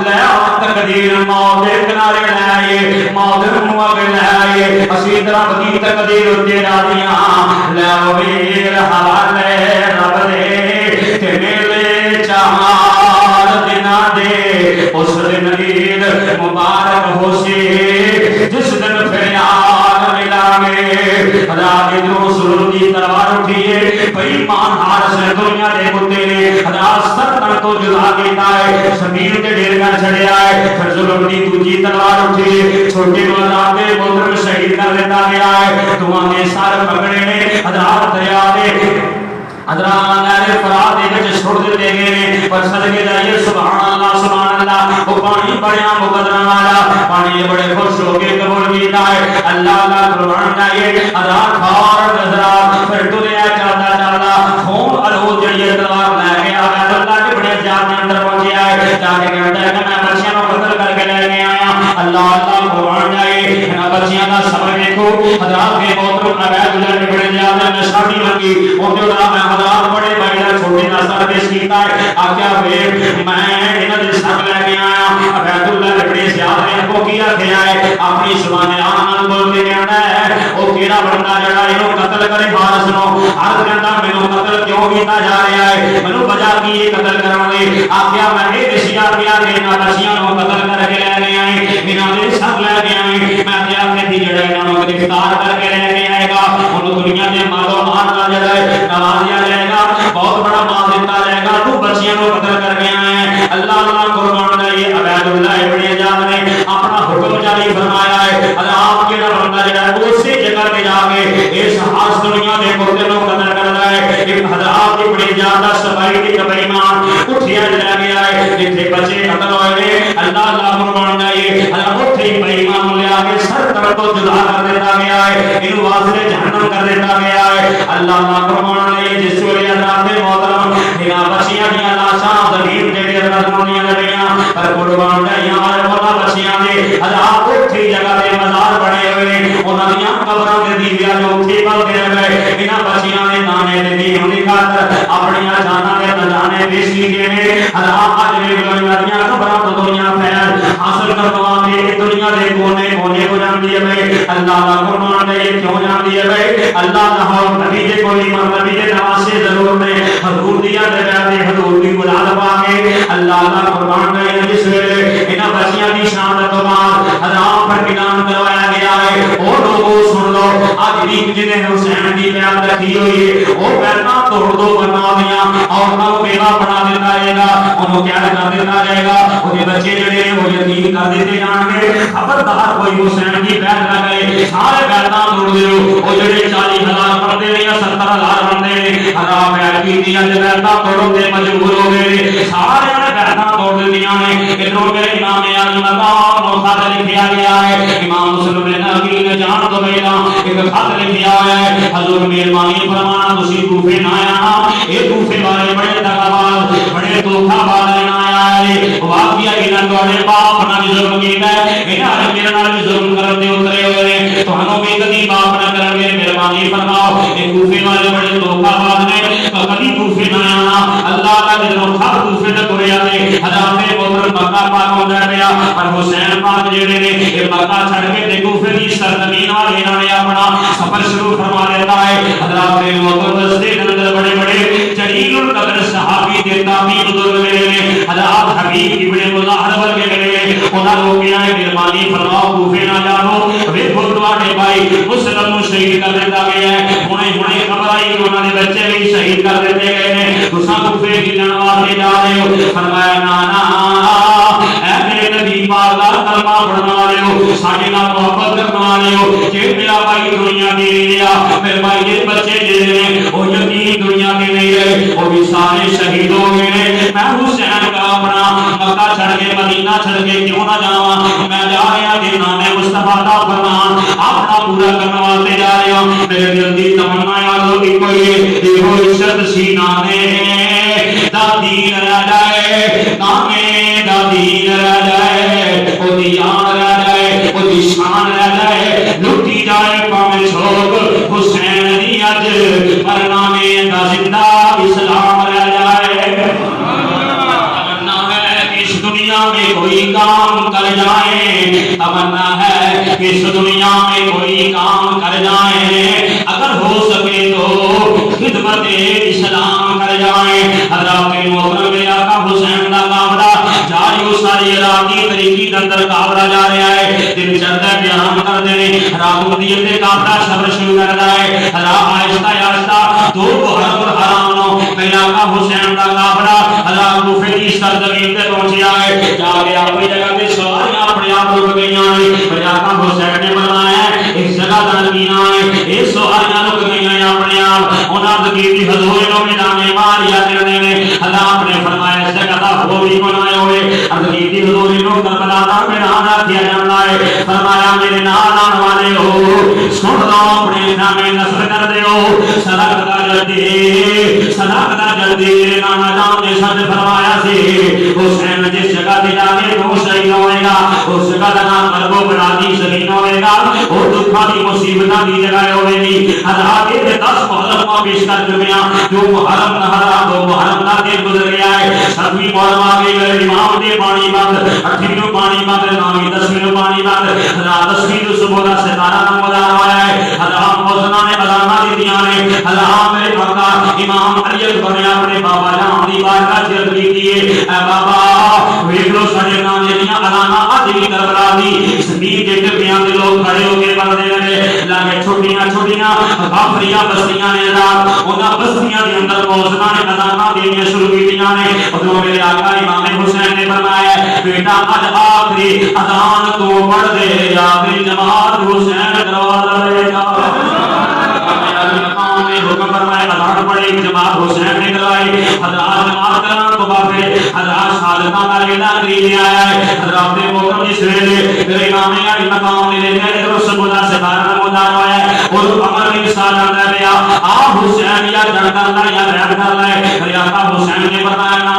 B: لے تقدیر موت کنارے لے آئیے موت منہ پہ لے آئیے اسی طرح کی تقدیر تیرا دیاں لے ویر حوالے رب دے تیرے لے چار دنہ دے اس دن عید مبارک ہو سی جس دن پھر یاد ملا گے. حضرات ادھر سرور کی تلوار اٹھیے بھئی مان ہار سے دنیا دے کتے نے حضرات ستر کو جدا کیتا ہے زمین کے ڈیر کر چھڑیا ہے. پھر ظلم دی دوجی تلوار اٹھی چھوٹے حضرات کے مدر شہید کر دیتا گیا ہے. دعا میں سار پکڑے نے حضرات دریا دے حضرات نہر فرات دے وچ چھوڑ دتے گئے نے پر صدقے جائیے سبحان اللہ وہ پانی بڑا مقدرہ والا پانی بڑے خوش ہو کے قبول کیتا ہے اللہ کا قربان جائیے حضرات خار حضرات پھر ٹریا چلتا خون الو جڑی تلوار لے کے آ گیا اللہ کے بڑے جان کے اندر پہنچیا ہے جا کے کہتا ہے کہ میں بچیاں کو قتل کر کے لے کے آیا اللہ اللہ قربان جائیے ان بچیاں کا صبر دیکھو حضرات کے محترم عبید اللہ کے بڑے زیادہ نشانی لگی وہ جو میں حضرات بڑے بھائی چھوٹے کا سر پیش کیتا ہے آکیا میں انہاں دے سر لے کے آیا عبید اللہ کے بڑے زیادہ کو کیا کھیا ہے اپنی زبان آن بول کے کہنا ہے او کیڑا بندہ جڑا اینو قتل کرے بار سنو ہر کہندا مینوں قتل کیوں کیتا جا رہا ہے مینوں وجہ کی یہ قتل کرن دی آکیا میں اے دسیا پیا کہ انہاں بچیاں نوں قتل کر کے لے کے آئے انہاں دے سر لے کے آئے میں کیا کہ جڑا انہاں نوں گرفتار کر کے لے کے آئے گا اونوں دنیا دے مالو مال نال جڑا ہے نوازیا جائے گا بہت بڑا مال دیتا جائے گا تو بچیاں نوں قتل کر کے آئے اللہ اللہ قربان جائیے عبید اللہ ابن زیاد نے اپنا حکم جاری فرمایا ہے آپ کیڑا بندہ جڑا ہے اسی جگہ پہ جا کے اس خاص دنیا دے مردے نوں قتل کردا ہے ایک حضرات کی بڑی زیادہ صفائی دی بیمان اٹھیا چلا گیا ہے جتھے بچے قتل ہوئے نے اللہ اللہ قربان جائیے اللہ اٹھے بیمان لے کے سر تر تو جدا کر دیتا گیا ہے ان واسطے جہنم کر دیتا گیا ہے اللہ اللہ قربان جائیے جس ویلے حضرات محترم بنا بچیاں دی لاشاں زمین تے رکھنیاں گئیاں پر قربان جائیے ہمارے مولا بچیاں دے حضرات اٹھے جگہ تے مزار بنے ہوئے نے انہاں دیاں قبراں دے دیویاں جو اٹھے پل دے گئے انہاں بچیاں نے نانے دے دی ہونے خاطر اپنی جاناں دے نجانے پیش کیتے نے حضرات اج وی دنیا دیاں قبراں تو دنیا فیض حاصل کرن واسطے دنیا دے کونے کونے کو جاندی ہے اللہ دا قربان دے کیوں جاندی ہے اللہ دا نبی دے کوئی نبی دے نواسے ضرور نے حضور دیا دے حضور دی گلال پا کے اللہ دا قربان دے جس ویلے انہاں بچیاں دی شان تو بعد حضرات پر اعلان کروایا گیا ہے او لوگوں سن لو اج بھی جنہیں حسین دی بیعت رکھی ہوئی ہے او بیعتاں توڑ دو بنا دیاں اور نہ بیوہ بنا دیتا جائے گا انہوں کیا کر دیتا جائے گا وہ بچے جڑے ہیں وہ یتیم کر دیتے جان گے خبردار کوئی حسین کی بیعت نہ کرے سارے بیعتاں توڑ دیو وہ جڑے 40,000 بندے نے یا 70,000 بندے نے حرام بیعت کی دیا تے بیعتاں توڑن تے مجبور ہو گئے سارے نے بیعتاں توڑ دتیاں نے ادھروں میرے امام اعظم مقام خط لکھیا گیا ہے امام مسلم نے نبی نے جان تو پہلا ایک خط لکھیا ہے حضور مہربانی فرمانا تسی کوفے نہ آیا اے کوفے والے بڑے دغاباز بڑے دھوکا باز نہ آیا ہے واقعہ انہاں تواڈے باپ نال ظلم کیتا ہے انہاں نے میرے نال بھی ظلم کرن دے اترے ہوئے نے تانوں بھی کبھی باپ نہ کرن گے مہربانی فرماؤ اے کوفے والے بڑے دھوکا باز نے کبھی کوفے نہ آنا اللہ کا جدوں خط کوفے تے تریا تے حضرات محترم مکہ پاک ہوندا پیا پر حسین پاک جڑے نے اے مکہ چھڑ کے تے کوفے دی سرزمین وال انہاں نے اپنا سفر شروع فرما دیتا ہے حضرات محترم رستے دے اندر بڑے بڑے جلیل القدر صحابی تے تابعی بزرگ ملے نے حضرات حبیب ابن مظاہر ورگے ملے نے انہاں لوگ کیا ہے مہربانی فرماؤ کوفے نہ جاؤ ویکھو تواڈے بھائی مسلم نوں شہید کر دیتا گیا ہے ہنے خبر آئی کہ انہاں دے بچے بھی شہید کر دیتے گئے نے تساں کوفے کی جان واسطے جا رہے ہو فرمایا نا اے میرے نبی پاک دا کلمہ پڑھنا لو ساڈے نال محبت کرنا لو جے میرا بھائی دنیا دی لیا میرے بھائی دے بچے جے نے او یقین دنیا کے نہیں رہے او بھی سارے شہید ہو گئے نے میں حسین کا اپنا مکہ چھڑ کے مدینہ چھڑ کے کیوں نہ جاواں میں جا رہا کہ نام مصطفیٰ دا فرمان اپنا پورا کرنے واسطے جا رہا ہوں میرے دل دی تمنا یاد ہوئی کوئی دیکھو عزت سینہ نے دا دین رہ جائے نامے دا دین رہ جائے او دی جان رہ جائے او دی شان رہ جائے لٹی جائے پاویں چھوڑ حسین دی اج پر نامے دا زندہ اسلام رہ جائے تمنا ہے کہ اس دنیا میں کوئی کام کر جائے تمنا ہے کہ اس دنیا میں کوئی کام کر جائیں اگر ہو سکے تو خدمت اسلام کر جائیں حضرات محترم میرے آقا حسین دا کافلا جاری و ساری عراقی طریقی اندر کافلا جا رہا ہے دل چڑھتا ہے بیان کر دے رات دیت دے کافلا سفر شروع کر رہا ہے حضرات آہستہ آہستہ دو محرم الحرام نو میرے آقا حسین دا کافلا حضرات کوفے کی سرزمین تے پہنچیا ہے جا کے اپنی جگہ تے سواریاں اپنے آپ رک گئیاں ہیں میرے آقا حسین نے بنایا ہے اس جگہ دا نبینا ہے اس سواریاں رک گئیاں اپنے آپ انہاں کی حضور نو میدان ماریا کرنے نے اللہ نے فرمایا اس جگہ دا ہو بھی بنائے ہوئے حضرت حضور نو کربلا دا میدان رکھیا جانا ہے فرمایا میرے نال آن والے ہو سن لو اپنے نام نصر کر دیو صدق دا جلدی نانا جان نے سچ فرمایا سی حسین جس جگہ تے جا کے نو شہید ہوئے گا اس جگہ دا نام کربو بلادی شہید ہوئے گا اور دکھاں دی مصیبتاں دی جگہ ہوئے گی اللہ کے 10 محرم پیش کر چکے ہیں جو محرم نہ دو محرم دا دن گزر گیا ہے 7ویں محرم آ گئی ہے امام دے پانی بند 8ویں نو پانی بند 9ویں 10ویں نو پانی بند رات 10ویں نو صبح دا ستارہ نمودار ہوا ہے اللہ موزنا نے اذاناں دتیاں نے اللہ میرے آقا امام علی اکبر نے اپنے بابا جان دی بارگاہ چ عرض کی ہے اے بابا ویکھ لو ساڈے نام جڑیاں اذاناں اج بھی کربلا دی زمین دے ٹکڑیاں تے لوگ کھڑے ہو کے پڑھدے نے لاگے چھوٹیاں کافریاں بستیاں نے رات انہاں بستیاں دے اندر موزنا نے اذاناں دینیاں شروع کیتیاں نے ادھر میرے آقا امام حسین نے فرمایا بیٹا اج آخری اذان تو پڑھ دے یا پھر جماعت حسین دروازہ لے جا حکم فرمائے اذان پڑھے جماعت حسین نے کروائی حضرات جماعت کران تو بعد حضرات شہادتاں کا اعلان کر لیا ہے حضرات محترم جس ویلے میرے امام علی مقام نے لے کے رسول خدا سے بارہ نمودار ہوا ہے اور عمر بن سعد نے بیا آپ حسین یا جنگ کرنا یا بیعت کرنا ہے میرے آقا حسین نے فرمایا نا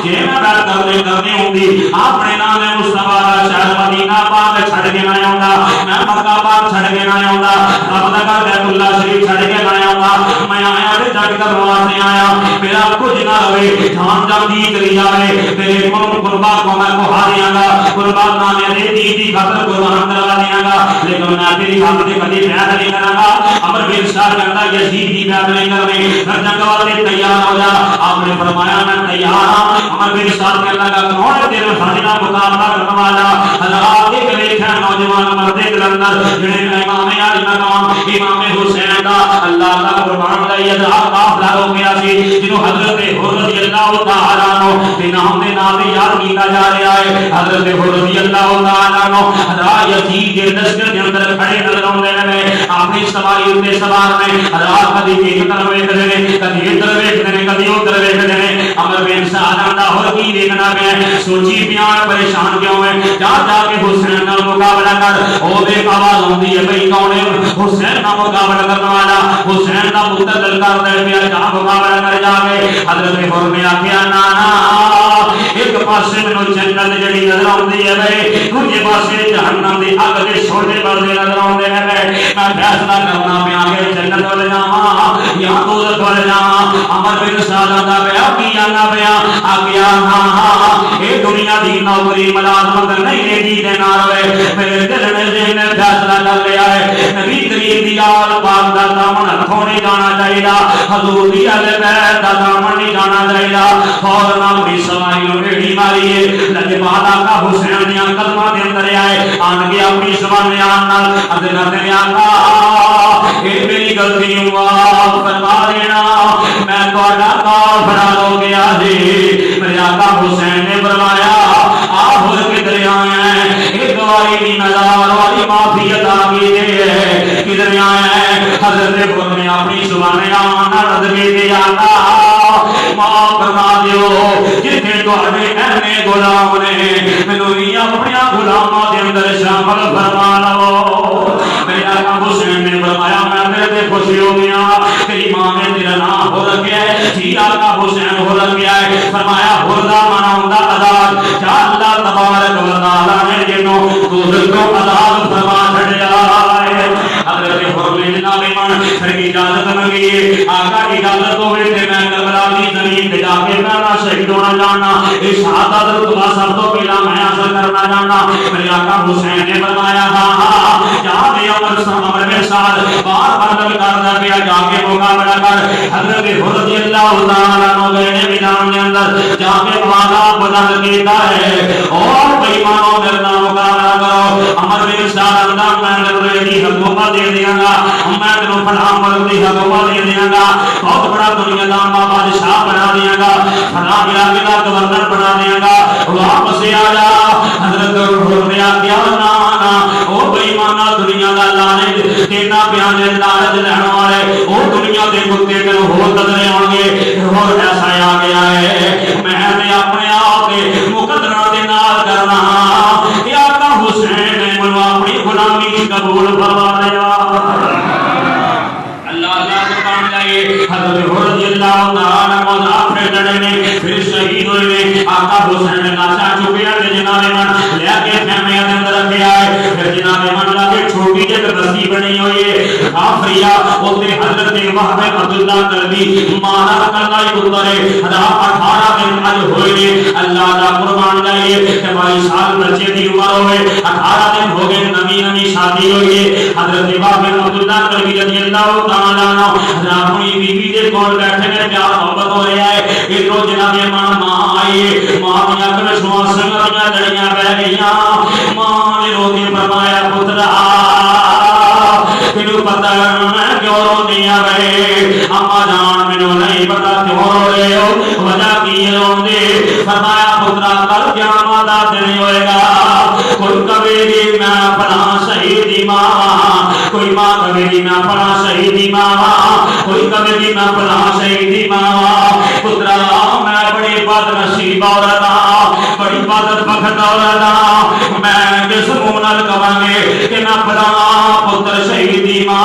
B: کہ میں بیعت کرنی ہوندی اپنے نام مصطفیٰ دا شہر مدینہ پاک چھڑ کے نہ آوندا میں مکہ پاک چھڑ کے نہ آوندا رب دا گھر بیت اللہ شریف چھڑ کے نہ آوندا میں آیا تے جنگ کرن واسطے آیا میرا کچھ نہ رہے جان جاندی چلی جائے میرے قربا کو میں بہا دیاں گا قربان نامے دے دی خاطر قربان کروا دیاں گا لیکن میں تیری حق تے کبھی بیعت نہیں کراں گا عمر بن سعد کہندا یزید دی بیعت نہیں کرنی پھر جنگ والے تیار ہو جا آپ نے فرمایا میں تیار ہوں عمر بن سعد کہنے لگا کون ہے تیرے ساتھ مقابلہ کرنے والا حضرات ایک ویکھیا نوجوان مرد کلندر جڑے امام علی مقام امام حسین دا اللہ دا قربان دا یہ قافلہ ہو گیا سی جنوں حضرت حر رضی اللہ تعالی عنہ دے نام دے نام یاد کیتا جا رہا ہے حضرت حر رضی اللہ تعالی عنہ حضرات یزید کے لشکر کے اندر کھڑے نظر آندے نے اپنی سواری تے سوار میں حضرات کبھی ایک طرف ویکھدے نے کبھی ادھر ویکھدے نے کبھی ادھر ویکھدے نے عمر بن سعد دا ہور کی دیکھنا پیا سوچی پیان پریشان کیوں ہے جا جا کے حسین نال مقابلہ کر او دے آواز ہوندی ہے بھئی کون ہے حسین نال مقابلہ کرنے والا حسین دا متدل کر دے پیا جا مقابلہ کر جا کے حضرت حر نے آکھیا نا ایک پاسے مینوں جنت جڑی نظر آندی ہے بھئی دوجے پاسے جہنم دی اگ دے شعلے بلدے نظر آندے نے میں فیصلہ کرنا پیا کہ جنت ول جاواں یا دوزخ ول جاواں عمر بن سعد دا پیا کی آنا پیا آگیا ہاں اے دنیا دی نوکری ملازمت نہیں دی دینا رہے میرے دل میں ذہن فیصلہ کر لیا ہے نبی کریم دی آل پاک دا دامن ہتھوں نہیں جانا چاہیے حضور دی اہل بیت دا دامن نہیں جانا چاہیے فوراً اپنی سواری نو ریڑھی ماری ہے لجپال آقا حسین دیاں قدماں دے اندر آئے آن کے اپنی سواری آن نال ادنا تے آقا اے میری غلطی معاف فرما دینا میں تہاڈا کافر ہو گیا جی میرے آقا حسین نے فرمایا آپ کدھر آئے ہیں ایک باری بھی نظار والی معافی عطا کی ہے کدھر آئے ہیں حضرت حر نے اپنی زبان آنا رد کے دے آقا معاف فرما دیو جتنے تہاڈے اہنے غلام نے مینوں بھی اپنے غلاماں دے اندر شامل فرما لو میرے آقا حسین نے فرمایا میں تیرے تے خوش ہو گیا تیری ماں نے تیرا نام ہو رکھیا ہے جی آقا حسین ہو رکھیا ہے فرمایا ہردا مانا ہوندا آزاد جا اللہ تبارک و تعالی نے جنوں دوزخ کو آزاد فرما چھڑیا ہے حضرت حر نے جناب ایمان پھر اجازت منگی آقا اجازت ہوے تے میں کربلا دی زمین تے جا کے میں شہید ہونا جاننا اس شہادت رتبہ سب تو پہلا میں حاصل کرنا جاننا میرے آقا حسین نے فرمایا ہاں جا کے عمر بن سعد بار بار کردا پیا جا کے مقابلہ کر حضرت حر رضی اللہ تعالی عنہ نے میدان کے اندر جا کے آواز بلند کیتا ہے اور بے ایمانوں میرے نام مقابلہ کرو عمر بن سعد اندر میں نے دی حکومت دے دیاں گا میں تینوں فلاں ملک دی حکومت دے دیاں گا بہت بڑا دنیا دا بادشاہ بنا دیاں گا فلاں علاقے دا گورنر بنا دیاں گا واپس آ جا حضرت حر نے کیا نا او بے ایمانہ دنیا دا لانے تینا پیان دے لالچ لین والے وہ دنیا دے کتے تینوں ہور نظر آؤ گے اور ایسا آ گیا ہے میں نے اپنے آپ کے مقدرہ دے نال کرنا کہ آقا حسین نے منو اپنی غلامی قبول فرما لیا حضرت رضی اللہ تعالیٰ مضافر لڑے نے پھر شہید ہوئے نے آقا حسین نے لاشا چکیا کہ جناب من لے کے خیمے کے اندر رکھے آئے پھر جناب من لا کے چھوٹی جگ بستی بنی ہوئی ہے آفریا ہوتے حضرت وہب عبداللہ کلبی مانا کرنا ہی اترے 18 دن اج ہوئے نے اللہ کا قربان جائیے کہ 22 سال بچے کی عمر ہوئے 18 دن ہو گئے نمی شادی ہوئی ہے حضرت وہب عبداللہ کلبی رضی اللہ تعالیٰ عنہ اپنی بیوی دے کول بیٹھے نے پیار محبت ہو رہا ہے ادھر جناب ماں آئیے ماں کی اکھ میں سواسیاں لڑیاں بہ گئیاں ماں نے رو کے فرمایا پترا تینوں پتہ میں کیوں روندی آ رہے اما جان مینوں نہیں پتا کیوں رو رہے ہو وجہ کی ہے روندے فرمایا پترا کل قیامت دا دن ہوئے گا کوئی کہے گی میں اپنا شہیدی ماں کوئی ماں کہے گی میں اپنا شہیدی ماں کوئی کہے گی میں اپنا شہیدی ماں پترا میں بڑی بد نصیب عورت ہاں بڑی بد بخت عورت ہاں میں جس منہ نال کہاں گے کہ میں اپنا پتر شہیدی ماں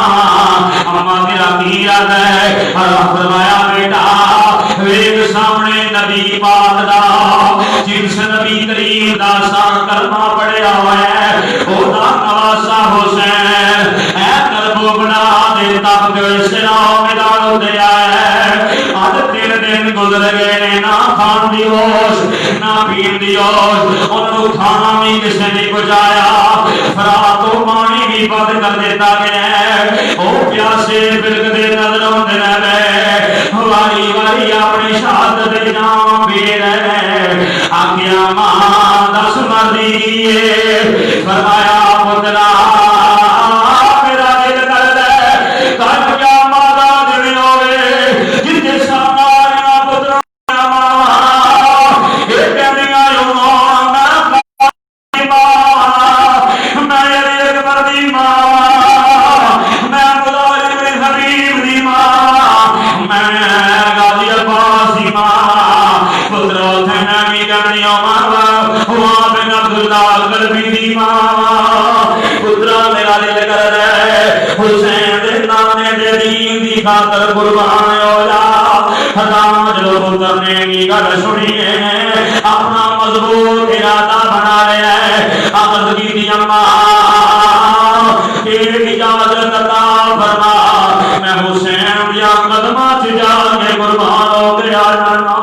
B: اما تیرا کی یاد ہے فرمایا بیٹا ویگ سامنے نبی پاک دا جنس نبی کریم دا سار کلمہ پڑھیا ہوا ہے او دا نواسا حسین اے قلب بنا دے تب جو سراؤ میدان دیا ہے آج 3 دن گزر گئے نے نہ کھان دی ہوش نہ پین دی ہوش انہوں کھانا بھی کسی نے پہنچایا فرات و پانی بھی بند کر دیتا گیا ہے او پیاسے بلک دے نظروں دے رہے واری واری اپنی شہادت جام بھی رہے آگیا ماں دس مردی کیے فرمایا پترا میرا دل کر دے کر کیا مادا دن ہوئے جتنے ساماریاں پترا ماں ایک کہنیاں یوں میں ایک مردی ماں میں مدارج بن حبیب دی ماں میں غازی عباس دی ماں پترا تھینا بھی کہنیاں ماں وہاں بن عبداللہ قلبی دی ماں پترا میرا دل کر رہے حسین دے نانے دے دین دی خاطر قربان ہو جا حضام جو پتر نے کی گل سنی ہے اپنا مضبوط ارادہ بنا لیا ہے عرض کی دی اماں تیرے اجازت عطا فرما میں حسین دیا قدمہ سے جا کے قربان ہو گیا جانا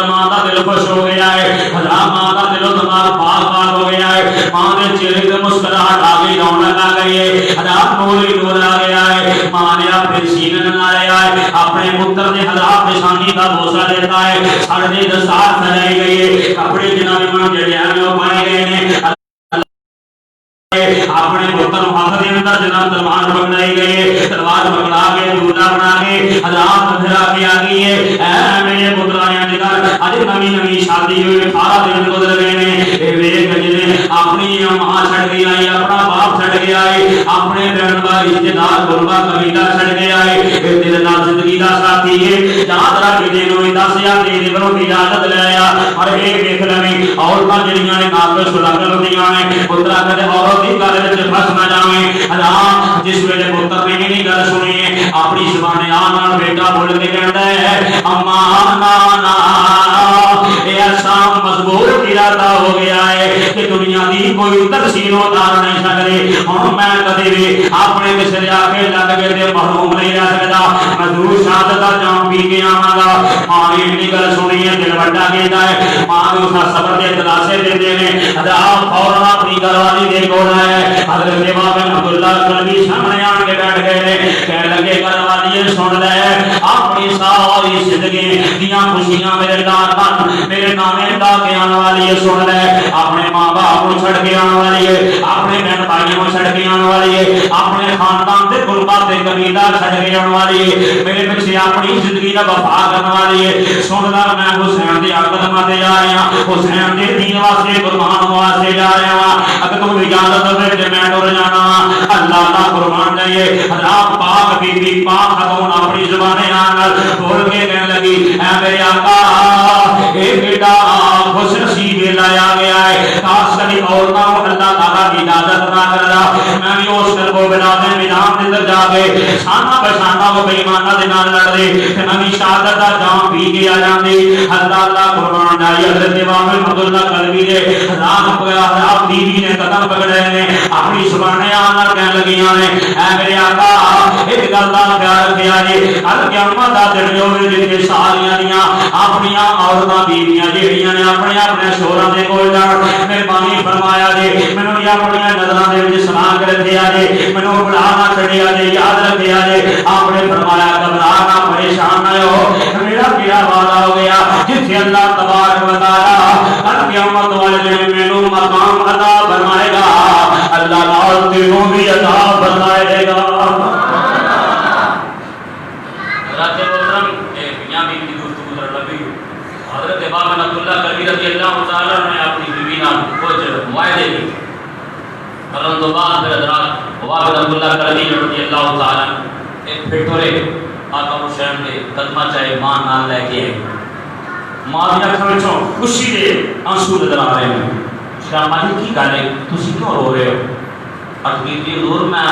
B: ماں دل خوش ہو گیا ہے ماں کا دل و دماغ پاک پاک ہو گیا ہے ماں نے چہرے سے مسکراہٹ آ گئی رونق آ گئی ہے نور ہی نور آ گیا ہے ماں نے اپنے سینے نہ لیا ہے اپنے پتر نے نشانی کا بوسہ دیتا ہے سڑنے دستار سجائی گئی ہے کپڑے جناب من جڑے ہیں وہ پائے گئے ہیں اپنے پتر ہاتھ دے اندر جناب تلوار پکڑائی گئی ہے تلوار پکڑا کے دولہا بنا کے حضرات پھرا کے آ گئی ہے اے میرے پتراں جگہ اج نویں شادی ہوئی 18 دن گزر گئے نے اے ویکھ جنے اپنی ماں چھڑ گئی آئی اپنا باپ چھڑ گیا ہے اپنے رہن والے رشتے دار قربا قبیلہ چھڑ گیا ہے اے دل نال زندگی دا ساتھی ہے یاد رکھ کے دینوں 10000 دے دیو کی اجازت لے آیا اور اے دیکھ لویں عورتاں جڑیاں نے ناقص لگن ہوندیاں نے پترا کدے عورت دی گل وچ پھس نہ جاویں اللہ جس ویلے پتر نے نہیں گل سنی ہے اپنی زبان نال بیٹا بول کے کہندا ہے اما نا ایسا مضبوط ارادہ ہو گیا ہے کہ دنیا دی کوئی تقسیم اتار نہیں سکتی ہن میں کدی بھی اپنے کسے آ کے لگ کے تے محروم نہیں رہ سکدا مزدور شہادت دا جام پی کے آواں گا ماں نے اتنی گل سنی ہے دل وڈا کیتا ہے ماں نے اس صبر دے دلاسے دیندے نے حضرات فوراً اپنی گھر والی دے کول آئے حضرت امام عبداللہ کلبی سامنے آن کے بیٹھ گئے نے کہنے لگے گھر والی سن لے اپنی ساری زندگی دیاں خوشیاں میرے نال بن میرے نامے دا کے آنے والی سن لے اپنے ماں باپ باپ کو چھڑ کے آنے والی ہے، اپنے بہن بھائیوں کو چھڑ کے آنے والی ہے، اپنے خاندان کے قربا کے قبیلہ چھڑ کے آنے والی ہے، میرے پیچھے اپنی زندگی کا وفا کرنے والی ہے۔ سن لا میں حسین دی قدماں تے جا رہا ہوں، حسین دے دین واسطے قربان واسطے جا رہا ہوں، اگر تم اجازت دے تے میں ٹر جانا اللہ کا قربان جائیے۔ حضرات پاک بی بی پاک خاتون اپنی زبان نال بول کے کہنے لگی اے میرے آقا اے بیٹا خوش نصیب لایا گیا ہے، کاش کبھی عورتوں کو اللہ تعالیٰ کی اجازت نہ کر رہا میں بھی اس کر کو بنا دے میدان اندر جا کے شانہ بشانہ وہ بےایمانہ دے نال لڑ دے کہ نبی شہادت دا جام پی کے آ جاندے۔ حضرت اللہ قربان جائیے حضرت امام عبداللہ کلبی نے رات پیا آپ بیوی نے قدم پکڑے نے اپنی زبان نال کہنے لگیاں نے اے میرے آقا ایک گل دا خیال رکھیا جی کل قیامت دا دن جو جتنے ساریاں دیاں اپنی عورتاں بیویاں جہڑیاں نے اپنے اپنے شوہراں دے کول جان مہربانی فرمایا جی مینوں یا اپنی نظراں دے وچ سنا کے رکھیا جی مینوں بڑا نہ چھڑیا جی یاد رکھیا جی آپ نے فرمایا گھبرا نہ پریشان نہ ہو میرا کیا وعدہ ہو گیا جتھے اللہ تبارک و تعالی کل قیامت والے دن مینوں مقام عطا فرمائے گا اللہ نال تینوں بھی عطا فرمائے گا۔
A: حضرت محترم میاں بیوی کی گفتگو ذرا لمبی حضرت امام عبداللہ کلبی رضی اللہ تعالیٰ نے اپنی بیوی نال کچھ معاہدے کی کرن تو بعد پھر حضرات امام عبداللہ کلبی رضی اللہ تعالیٰ ایک پھٹورے آقا حسین کے قدمہ چاہے ماں نال لے کے ماں دی اکھاں وچوں خوشی دے آنسو نظر آ رہے ہیں۔ شاہ ماں کی گل ہے تسی کیوں رو رہے ہو؟ حقیقی حضور میں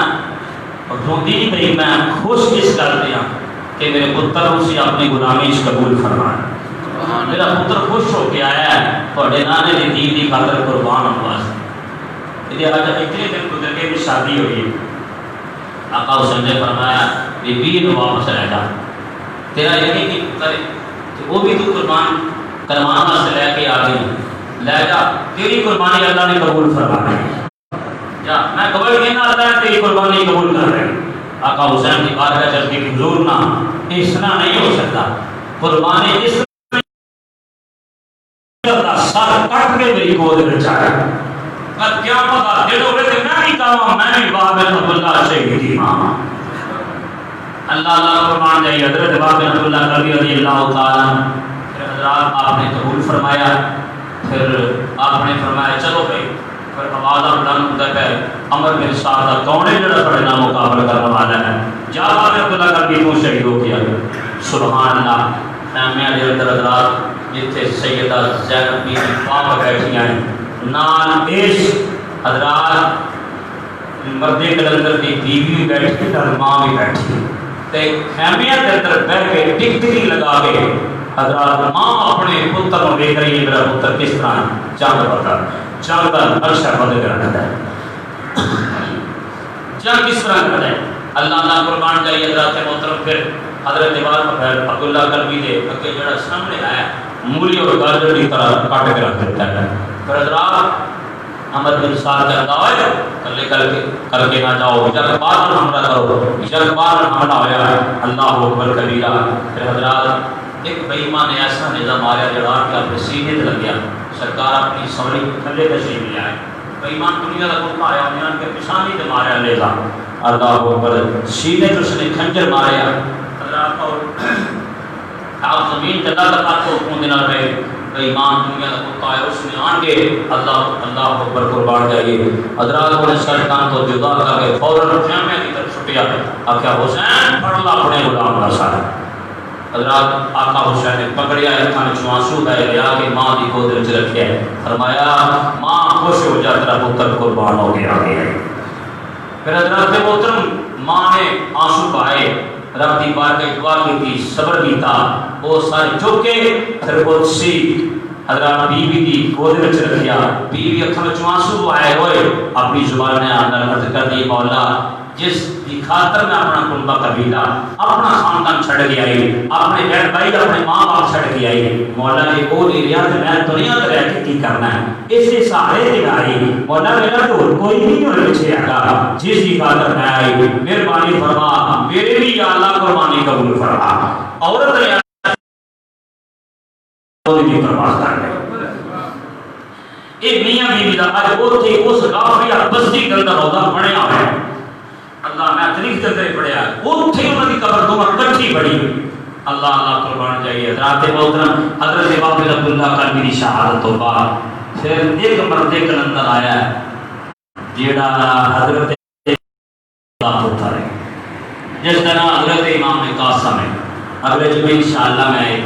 A: روندی نہیں پئی میں خوش اس گل تے ہاں کہ میرے پتر اسی اپنی غلامی قبول فرمائے، میرا پتر خوش ہو کے آیا ہے تھوڑے نانے دی دین دی خاطر قربان ہونے واسطے۔ یہ آج اتنے دن گزر کے بھی شادی ہوئی ہے، آقا حسین نے فرمایا بی بی نو واپس لے جا، تیرا یہی نہیں پتر ہے کہ وہ بھی تو قربان کروان واسطے لے کے آ گئی، لے جا تیری قربانی اللہ نے قبول فرمائی، جا میں قبول نہیں نہ اللہ تیری قربانی قبول کر رہے ہیں۔ آقا حسین کی بارگاہ چل کے حضور نہ اس طرح نہیں ہو سکتا، قربانی اس طرح سر کٹ کے میری گود میں چاہے کل کیا پتا دل ہوئے تھے میں بھی کہا میں بھی باب عبداللہ شہید امام اللہ اللہ قربان جائیے حضرت باب عبداللہ کلبی رضی اللہ تعالیٰ پھر حضرات آپ نے قبول فرمایا، پھر آپ نے فرمایا چلو بھائی پھر آوازہ بلند ہوتا ہے عمر بن سعد کا کون ہے جڑا پڑھنا مقابلہ کرنے والا ہے جا باب عبداللہ کلبی کو شہید ہو گیا۔ سبحان اللہ خیمے دے اندر حضرات جتھے سیدہ زینب بی بی پاک بیٹھی ہیں نال اس حضرات مردے کلندر کی بیوی بھی بیٹھی اور ماں بھی بیٹھی تے خیمے دے اندر بیٹھ کے ٹکٹکی لگا کے حضرات ماں اپنے پتر کو دیکھ رہی ہے میرا پتر کس طرح جنگ پڑتا جنگ کا نقشہ بدل کر رکھتا ہے، جنگ کس طرح کرتا ہے اللہ اللہ قربان جائیے حضرات محترم۔ پھر حضرت عبداللہ کلبی دے اگے جڑا سامنے آیا مولی اور گاجر کی طرح کاٹ کے رکھ دیتا ہے، پھر حضرات عمر بن سعد کہتا ہے کلے کر کے نہ جاؤ جب بعد حملہ کرو، جب بعد حملہ ہوا ہے اللہ اکبر کبیرہ۔ پھر حضرات ایک بے ایمان نے ایسا نظام آیا جڑا کہ اپنے سینے تے لگ گیا، سرکار اپنی سوری تھلے تشریف لے آئے، بے ایمان دنیا کا کتا آیا انہوں نے پیشانی تے ماریا لے جا اللہ اکبر سینے تے اس نے کھنجر ماریا حضرات اور آپ زمین جگہ تک آپ کو حکم دینا رہے بے ایمان دنیا کا کتا ہے اس نے آن کے اللہ اکبر قربان جائیے حضرات کو نے سرکان کو جدا کر کے فوراً خیمے کی طرف چھٹیا آکھیا حسین پڑھ لا اپنے غلام کا سارا حضرات آقا حسین نے پکڑیا اکھاں وچوں آنسو بہے لیا کہ ماں دی گود وچ رکھیا فرمایا ماں خوش ہو جا تیرا پتر قربان ہو گیا ہے۔ پھر حضرات محترم ماں نے آنسو بہائے رب دی بارگاہ دعا کی صبر کیتا وہ سارے چک کے پھر قدسی حضرات بیوی دی گود وچ رکھیا بیوی اکھاں وچوں آنسو آئے ہوئے اپنی زبان نے اندر عرض کر دی مولا جس کی خاطر میں اپنا کنبہ قبیلہ اپنا خاندان چھڑ گیا ہے اپنے بہن بھائی اپنے ماں باپ چھڑ گیا ہے مولا نے وہ نہیں رہا کہ میں دنیا تے رہ کے کی کرنا ہے اس سے سارے دن آئی مولا میرا تو کوئی نہیں ہونے پیچھے آگا جس کی خاطر میں آئی مہربانی فرما میرے بھی یا اللہ قربانی قبول فرما عورت نے پرواز کر
B: یہ میاں بیوی کا اج اوتھے اس رافیہ بستی کے اندر روضہ بنیا ہوا ہے اللہ میں تاریخ کے اندر پڑھیا اوتھے انہاں دی قبر دونوں کٹھی بڑی اللہ اللہ قربان جائیے حضرات محترم حضرت بابر عبداللہ کا میری شہادت تو بعد پھر ایک مرد کلندر آیا ہے جیڑا حضرت ہوتا ہے جس طرح حضرت امام قاسم ہے اگلے جمعے انشاءاللہ میں